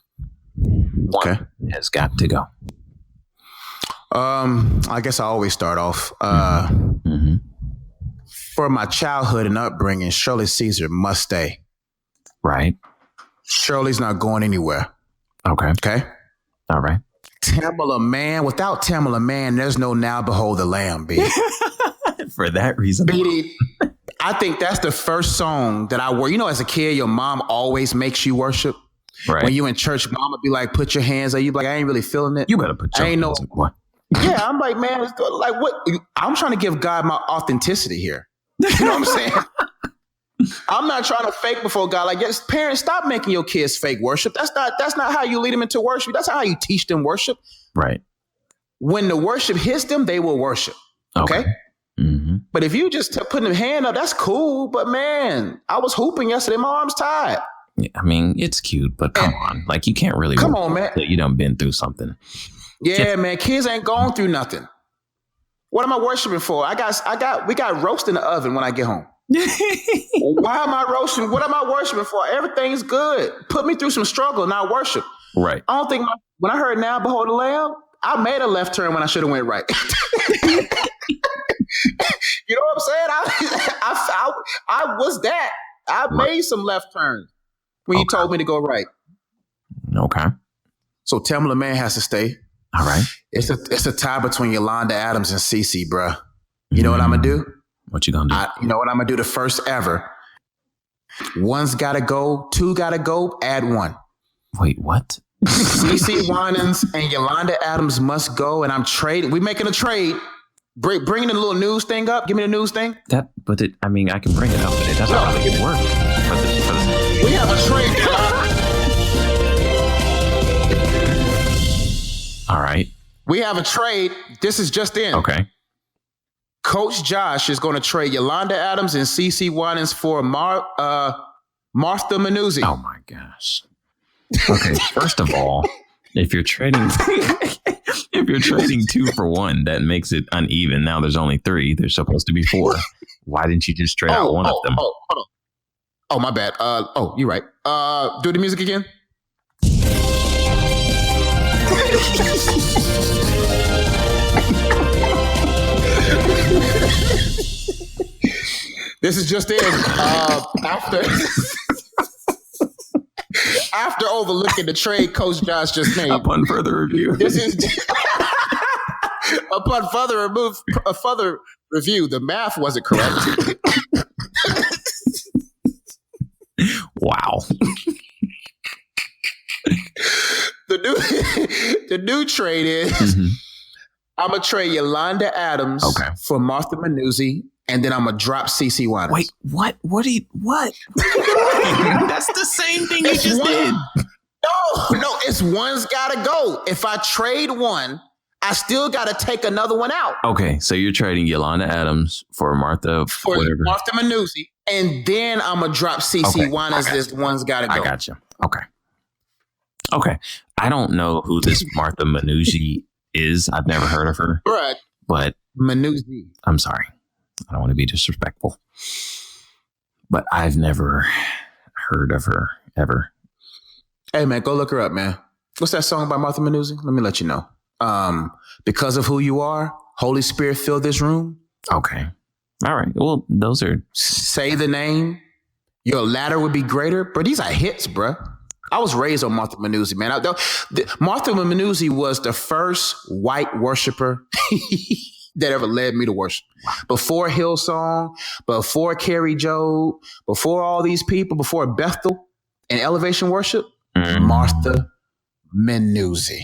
Speaker 1: one has got to go.
Speaker 2: I guess I always start off. For my childhood and upbringing, Shirley Caesar must stay.
Speaker 1: Right.
Speaker 2: Shirley's not going anywhere. Okay.
Speaker 1: All right.
Speaker 2: Tamala Man. Without Tamala Man, there's no Now Behold the Lamb, B.
Speaker 1: For that reason.
Speaker 2: BD, I think that's the first song that I wore. You know, as a kid, your mom always makes you worship.
Speaker 1: Right.
Speaker 2: When you in church, mom would be like, put your hands up. You be like, I ain't really feeling it.
Speaker 1: You better put your hands up, boy.
Speaker 2: Yeah, I'm like, man, like what? I'm trying to give God my authenticity here. You know what I'm saying? I'm not trying to fake before God. Like, yes, parents, stop making your kids fake worship. That's not how you lead them into worship. That's not how you teach them worship.
Speaker 1: Right.
Speaker 2: When the worship hits them, they will worship. Okay.
Speaker 1: Mm-hmm.
Speaker 2: But if you just putting the hand up, that's cool. But man, I was hooping yesterday. My arm's tired.
Speaker 1: Yeah, I mean, it's cute, but come on. Like, you can't really.
Speaker 2: Come on, man.
Speaker 1: You done been through something.
Speaker 2: Yeah, man. Kids ain't going through nothing. What am I worshiping for? We got roast in the oven when I get home. Why am I roasting? What am I worshiping for? Everything's good. Put me through some struggle and I worship.
Speaker 1: Right.
Speaker 2: I don't think when I heard Now Behold the Lamb, I made a left turn when I should have went right. You know what I'm saying? I was that. I made some left turns when you told me to go right.
Speaker 1: Okay.
Speaker 2: So Tamala Man has to stay.
Speaker 1: All right.
Speaker 2: It's a tie between Yolanda Adams and Cece, bruh. You know what I'm gonna do?
Speaker 1: What you gonna do?
Speaker 2: You know what I'm gonna do? The first ever. One's gotta go. Two gotta go. Add one.
Speaker 1: Wait, what?
Speaker 2: Cece Winans and Yolanda Adams must go. And I'm trading. We making a trade. Bringing the little news thing up. Give me the news thing.
Speaker 1: I can bring it up, but it doesn't really work.
Speaker 2: We have a trade.
Speaker 1: All right.
Speaker 2: We have a trade. This is just in.
Speaker 1: Okay.
Speaker 2: Coach Josh is going to trade Yolanda Adams and Cece Winans for Martha Manuzzi.
Speaker 1: Oh my gosh. Okay. First of all, if you're trading 2 for 1, that makes it uneven. Now there's only 3. There's supposed to be 4. Why didn't you just trade out one of them?
Speaker 2: Hold on. Oh, my bad. You're right. Do the music again. This is just in. After overlooking the trade Coach Josh just made.
Speaker 1: Upon further review.
Speaker 2: This is upon further review, the math wasn't correct.
Speaker 1: Wow.
Speaker 2: The new trade is I'm gonna trade Yolanda Adams for Martha Manuzzi, and then I'm gonna drop CeCe Winans.
Speaker 1: Wait, what? What? That's the same thing you just did.
Speaker 2: No, it's one's gotta go. If I trade one, I still gotta take another one out.
Speaker 1: Okay, so you're trading Yolanda Adams for Martha
Speaker 2: Manuzzi, and then I'm gonna drop CeCe Winans. This one's gotta go.
Speaker 1: I got you. Okay. I don't know who this Martha Manuzzi is. I've never heard of her.
Speaker 2: Right.
Speaker 1: But
Speaker 2: Manuzzi.
Speaker 1: I'm sorry. I don't want to be disrespectful. But I've never heard of her ever.
Speaker 2: Hey, man, go look her up, man. What's that song by Martha Manuzzi? Let me let you know. Because of Who You Are, Holy Spirit Fill This Room.
Speaker 1: Okay. All right. Well, those are...
Speaker 2: Say the Name. Your Ladder Would Be Greater. Bro, these are hits, bro. I was raised on Martha Manuzzi, man. Martha Manuzzi was the first white worshiper that ever led me to worship. Before Hillsong, before Carrie Job, before all these people, before Bethel and Elevation Worship, Martha Manuzzi.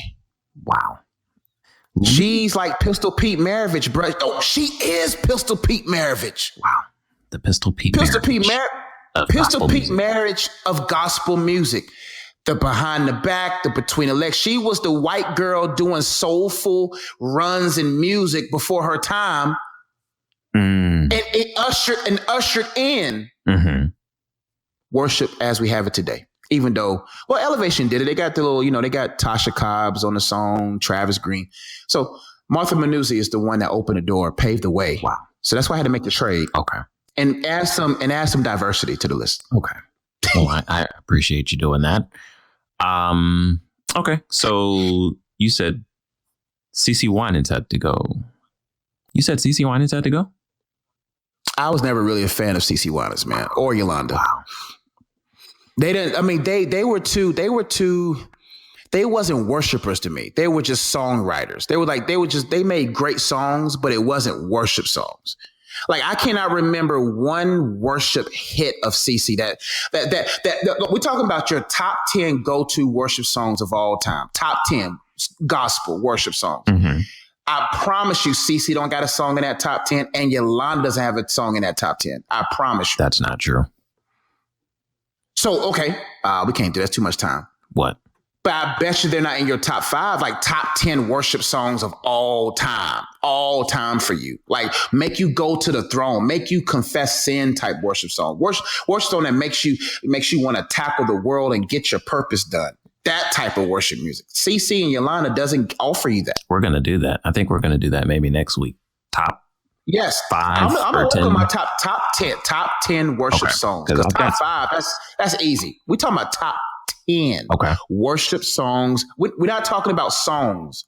Speaker 1: Wow.
Speaker 2: She's like Pistol Pete Maravich, bro. Oh, she is Pistol Pete Maravich.
Speaker 1: Wow. The Pistol Pete
Speaker 2: Marriage of gospel music. The behind the back, the between the legs. She was the white girl doing soulful runs in music before her time. And it ushered in worship as we have it today. Even though, Elevation did it. They got the little, they got Tasha Cobbs on the song, Travis Green. So Martha Manuzzi is the one that opened the door, paved the way.
Speaker 1: Wow.
Speaker 2: So that's why I had to make the trade.
Speaker 1: Okay.
Speaker 2: And add some diversity to the list.
Speaker 1: Okay. Well, I appreciate you doing that. Okay. So you said CeCe Winans had to go. You said CeCe Winans had to go?
Speaker 2: I was never really a fan of CeCe Winans, man, or Yolanda.
Speaker 1: Wow.
Speaker 2: They didn't. I mean, they were too. They wasn't worshipers to me. They were just songwriters. They made great songs, but it wasn't worship songs. Like, I cannot remember one worship hit of CeCe that we're talking about your top 10 go-to worship songs of all time. Top 10 gospel worship songs. I promise you, CeCe don't got a song in that top 10, and Yolanda doesn't have a song in that top 10. I promise you.
Speaker 1: That's not true.
Speaker 2: So, okay, we can't do that. That's too much time.
Speaker 1: What?
Speaker 2: But I bet you they're not in your top 5, like top 10 worship songs of all time for you. Like, make you go to the throne, make you confess sin type worship song. Worship song that makes you want to tackle the world and get your purpose done. That type of worship music. CeCe and Yolanda doesn't offer you that.
Speaker 1: We're going to do that. I think we're going to do that maybe next week. Top 5
Speaker 2: I'm
Speaker 1: or 10.
Speaker 2: Look at my top 10 worship songs. Because top 5, that's easy. We're talking about top 10 worship songs. We're not talking about songs.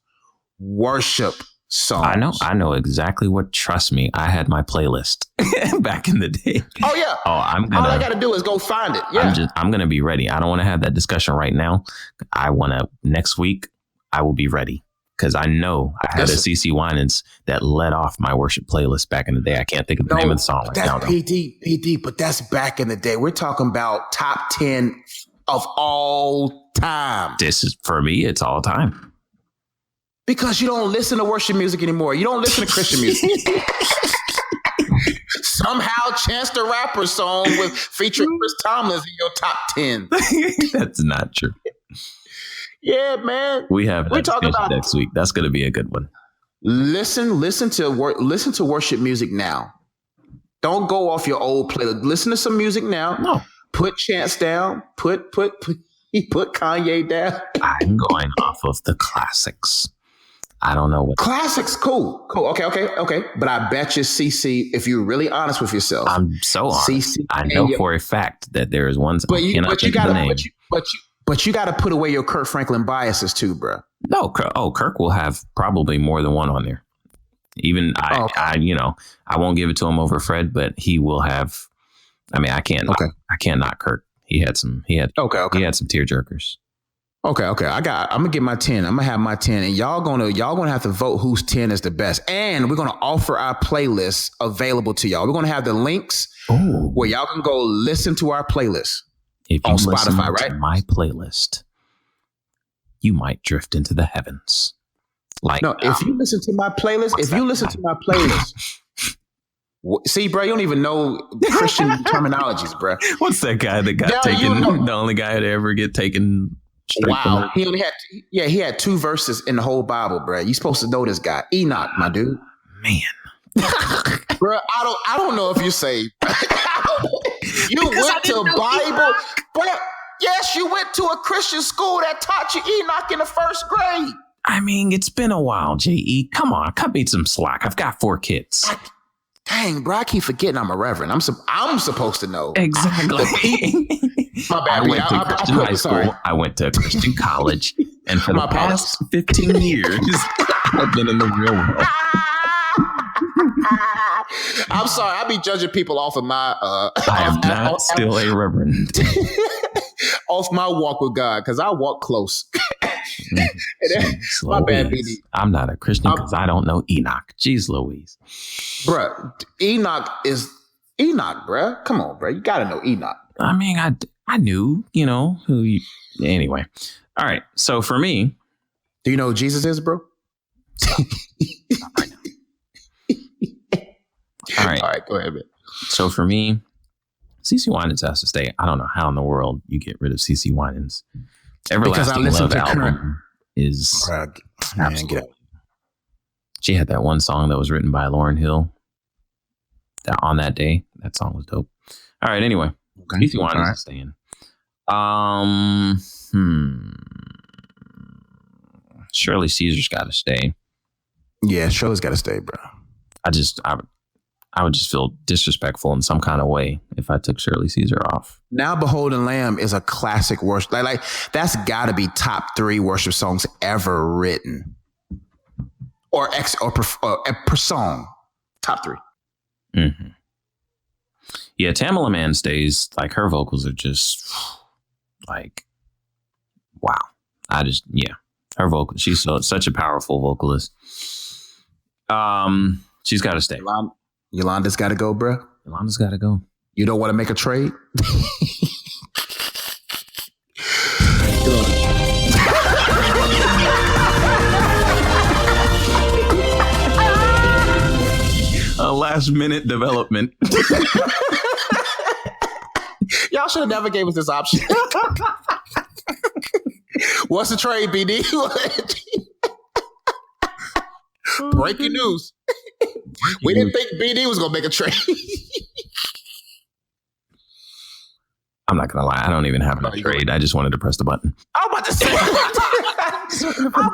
Speaker 2: Worship songs.
Speaker 1: I know exactly what. Trust me, I had my playlist back in the day.
Speaker 2: Oh yeah.
Speaker 1: All I got
Speaker 2: to do is go find it. Yeah.
Speaker 1: I'm gonna be ready. I don't want to have that discussion right now. I want to next week. I will be ready because I know I had a CeCe Winans that led off my worship playlist back in the day. I can't think of the name of the song right now.
Speaker 2: PD, but that's back in the day. We're talking about top 10 of all time.
Speaker 1: This is, for me, it's all time.
Speaker 2: Because you don't listen to worship music anymore. You don't listen to Christian music. Somehow Chance the Rapper song with featuring Chris Tomlin in your top 10.
Speaker 1: That's not true.
Speaker 2: Yeah, man.
Speaker 1: We're talking about next week. That's going to be a good one.
Speaker 2: Listen to worship music now. Don't go off your old playlist. Listen to some music now.
Speaker 1: No.
Speaker 2: Put Chance down. Put Kanye down.
Speaker 1: I'm going off of the classics. I don't know what.
Speaker 2: Classics, cool. Okay. But I bet you CC, if you're really honest with yourself,
Speaker 1: I'm so honest.
Speaker 2: CC,
Speaker 1: I know for a fact that there is one.
Speaker 2: But you gotta put away your Kirk Franklin biases too, bro.
Speaker 1: No, Kirk will have probably more than one on there. Even I won't give it to him over Fred, but he will have. I mean, I can't knock Kirk. He had some tearjerkers.
Speaker 2: Okay. I'm gonna get my 10. I'm gonna have my 10, and y'all gonna have to vote whose 10 is the best. And we're gonna offer our playlist available to y'all. We're gonna have the links where y'all can go listen to our playlist on Spotify, right?
Speaker 1: My playlist, you might drift into the heavens.
Speaker 2: If you listen to my playlist, see, bro, you don't even know Christian terminologies, bro.
Speaker 1: What's that guy that got taken? The only guy to ever get taken.
Speaker 2: Wow, he had 2 verses in the whole Bible, bro. You supposed to know this guy, Enoch, my dude.
Speaker 1: Man,
Speaker 2: bro, I don't know if you saved. You went to Bible, bro. Yes, you went to a Christian school that taught you Enoch in the 1st grade.
Speaker 1: I mean, it's been a while, J.E. Come on, cut me some slack. I've got 4 kids.
Speaker 2: Dang, bro, I keep forgetting I'm a reverend. I'm supposed to know.
Speaker 1: Exactly.
Speaker 2: My bad.
Speaker 1: I went to Christian college, and for the past 15 years, I've been in the real world.
Speaker 2: I'm sorry. I be judging people off of my.
Speaker 1: I am not still a reverend.
Speaker 2: Off my walk with God, because I walk close. My bad, BD.
Speaker 1: I'm not a Christian because I don't know Enoch. Jeez Louise.
Speaker 2: Bruh, Enoch is Enoch, bruh. Come on, bruh. You got to know Enoch.
Speaker 1: I mean, I knew, who you... Anyway. All right. So for me...
Speaker 2: Do you know who Jesus is, bro? All right. Go ahead, man.
Speaker 1: So for me, CeCe Winans has to stay. I don't know how in the world you get rid of CeCe Winans. Everlasting Love album is absolutely. She had that one song that was written by Lauryn Hill. That On That Day, that song was dope. All right, anyway, CeCe Winans is staying. Shirley Caesar's got to stay.
Speaker 2: Yeah, Shirley's got to stay, bro.
Speaker 1: I would just feel disrespectful in some kind of way if I took Shirley Caesar off.
Speaker 2: Now Beholden Lamb is a classic worship. Like that's got to be top 3 worship songs ever written, or per song, top 3.
Speaker 1: Mm-hmm. Yeah, Tamala Mann stays. Like her vocals are just like, wow. Her vocal. She's such a powerful vocalist. She's got to stay.
Speaker 2: Yolanda's got to go, bro.
Speaker 1: Yolanda's got to go.
Speaker 2: You don't want to make a trade?
Speaker 1: A last minute development.
Speaker 2: Y'all should have never gave us this option. What's the trade, BD? Breaking news. We didn't think BD was going to make a trade.
Speaker 1: I'm not going to lie. I don't even have a trade. I just wanted to press the button.
Speaker 2: I was about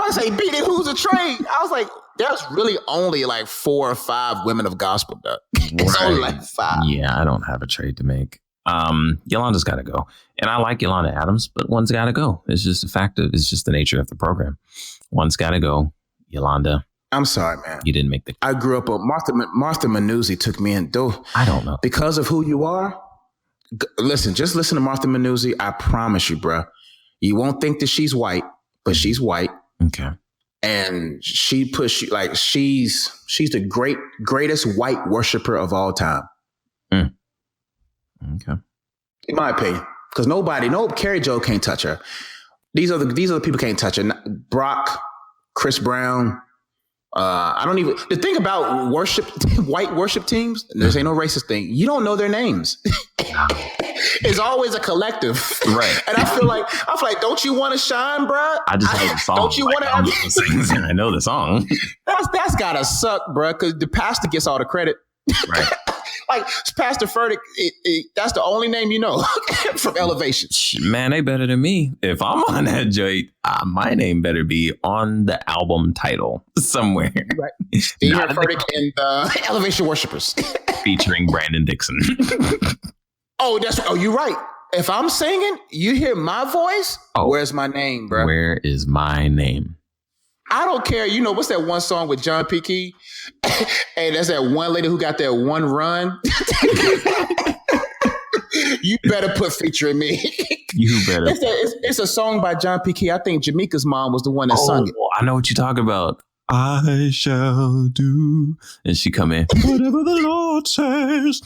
Speaker 2: to say, BD, who's a trade? I was like, there's really only like 4 or 5 women of gospel. It's only like 5.
Speaker 1: Yeah, I don't have a trade to make. Yolanda's got to go. And I like Yolanda Adams, but one's got to go. It's just it's just the nature of the program. One's got to go. Yolanda.
Speaker 2: I'm sorry, man.
Speaker 1: You didn't make the...
Speaker 2: I grew up, Martha Manuzzi took me in.
Speaker 1: I don't know.
Speaker 2: Because of who you are, just listen to Martha Manuzzi. I promise you, bro. You won't think that she's white, but she's white.
Speaker 1: Okay.
Speaker 2: And she's the greatest white worshiper of all time.
Speaker 1: Mm. Okay.
Speaker 2: In my opinion. Because Carrie Jo can't touch her. These are the people can't touch her. Brock, Chris Brown. The thing about white worship teams, this ain't no racist thing. You don't know their names. It's always a collective.
Speaker 1: Right.
Speaker 2: And I feel like, don't you want to shine, bro?
Speaker 1: I just know the song.
Speaker 2: Don't you want to?
Speaker 1: I know the song.
Speaker 2: That's gotta suck, bro. Because the pastor gets all the credit.
Speaker 1: Right.
Speaker 2: Like Pastor Furtick, that's the only name you know from Elevation.
Speaker 1: Man, they better than me. If I'm on that joint, my name better be on the album title somewhere.
Speaker 2: Right. Stephen Furtick and the Elevation Worshipers.
Speaker 1: Featuring Brandon Dixon.
Speaker 2: You're right. If I'm singing, you hear my voice, where's my name, bro?
Speaker 1: Where is my name?
Speaker 2: I don't care. You know, what's that one song with John P. Key? And that's that one lady who got that one run. You better put featuring me.
Speaker 1: You better.
Speaker 2: It's a song by John P. Key. I think Jamaica's mom was the one that sung it.
Speaker 1: I know what you're talking about. I shall do. And she come in. Whatever the Lord says.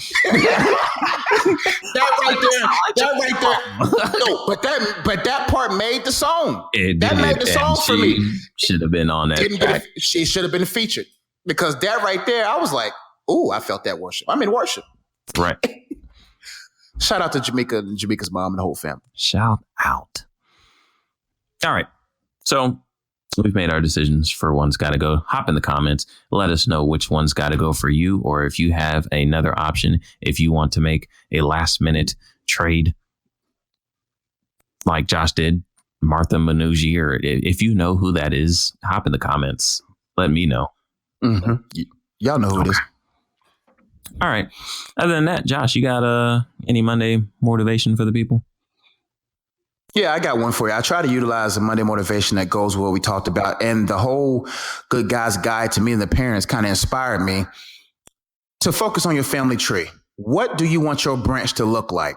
Speaker 2: That right there. No, but that part made the song. That made the song for me.
Speaker 1: Should have been on that.
Speaker 2: She should have been featured. Because that right there, I was like, ooh, I felt that worship. I'm in worship.
Speaker 1: Right.
Speaker 2: Shout out to Jamaica's mom and the whole family.
Speaker 1: Shout out. All right. So we've made our decisions for one's got to go. Hop in the comments. Let us know which one's got to go for you, or if you have another option, if you want to make a last minute trade like Josh did, Martha Manouji, or if you know who that is, hop in the comments. Let me know.
Speaker 2: Mm-hmm. Y'all know who it is.
Speaker 1: All right. Other than that, Josh, you got any Monday motivation for the people?
Speaker 2: Yeah, I got one for you. I try to utilize the Monday motivation that goes with what we talked about. And the whole Good Guy's Guide to me and the parents kind of inspired me to focus on your family tree. What do you want your branch to look like?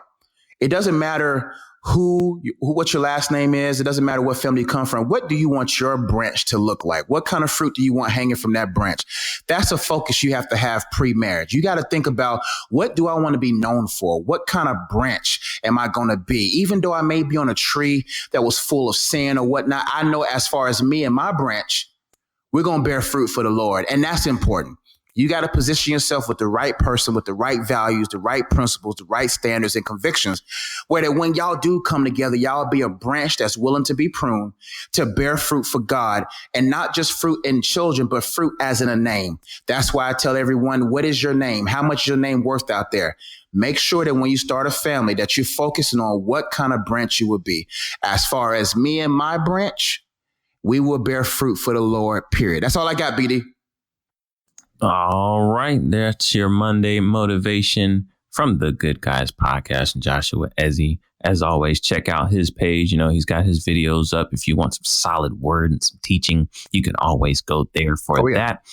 Speaker 2: It doesn't matter what your last name is. It doesn't matter what family you come from. What do you want your branch to look like? What kind of fruit do you want hanging from that branch? That's a focus you have to have pre-marriage. You got to think about, what do I want to be known for? What kind of branch am I going to be? Even though I may be on a tree that was full of sin or whatnot, I know as far as me and my branch, we're going to bear fruit for the Lord. And that's important. You got to position yourself with the right person, with the right values, the right principles, the right standards and convictions, where that when y'all do come together, y'all be a branch that's willing to be pruned, to bear fruit for God, and not just fruit in children, but fruit as in a name. That's why I tell everyone, what is your name? How much is your name worth out there? Make sure that when you start a family, that you're focusing on what kind of branch you will be. As far as me and my branch, we will bear fruit for the Lord, period. That's all I got, BD.
Speaker 1: All right. That's your Monday motivation from the Good Guys podcast. Joshua Ezzy. As always, check out his page. You know, he's got his videos up. If you want some solid word and some teaching, you can always go there for that.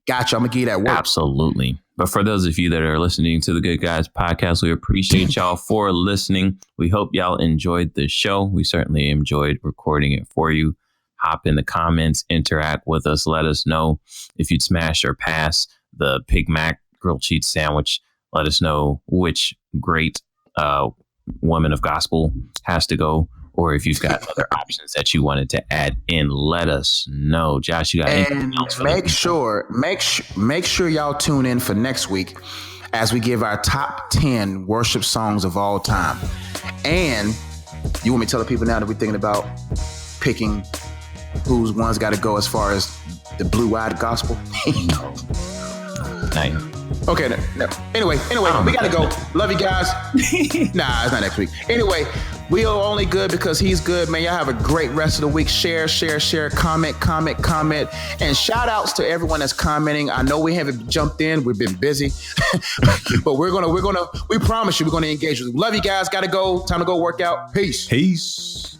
Speaker 2: Gotcha. I'm going to give you that word.
Speaker 1: Absolutely. But for those of you that are listening to the Good Guys podcast, we appreciate y'all for listening. We hope y'all enjoyed the show. We certainly enjoyed recording it for you. Hop in the comments, interact with us. Let us know if you'd smash or pass the Big Mac grilled cheese sandwich. Let us know which great woman of gospel has to go, or if you've got other options that you wanted to add in. Let us know. Josh, you got anything else for
Speaker 2: make sure y'all tune in for next week as we give our top 10 worship songs of all time. And you want me to tell the people now that we're thinking about picking whose one's got to go as far as the blue-eyed gospel?
Speaker 1: No.
Speaker 2: Okay. No. Anyway, we got to go. Love you guys. Nah, it's not next week. Anyway, we are only good because he's good, man. Y'all have a great rest of the week. Share, comment. And shout outs to everyone that's commenting. I know we haven't jumped in. We've been busy, but we promise you, we're going to engage with you. Love you guys. Got to go. Time to go work out. Peace.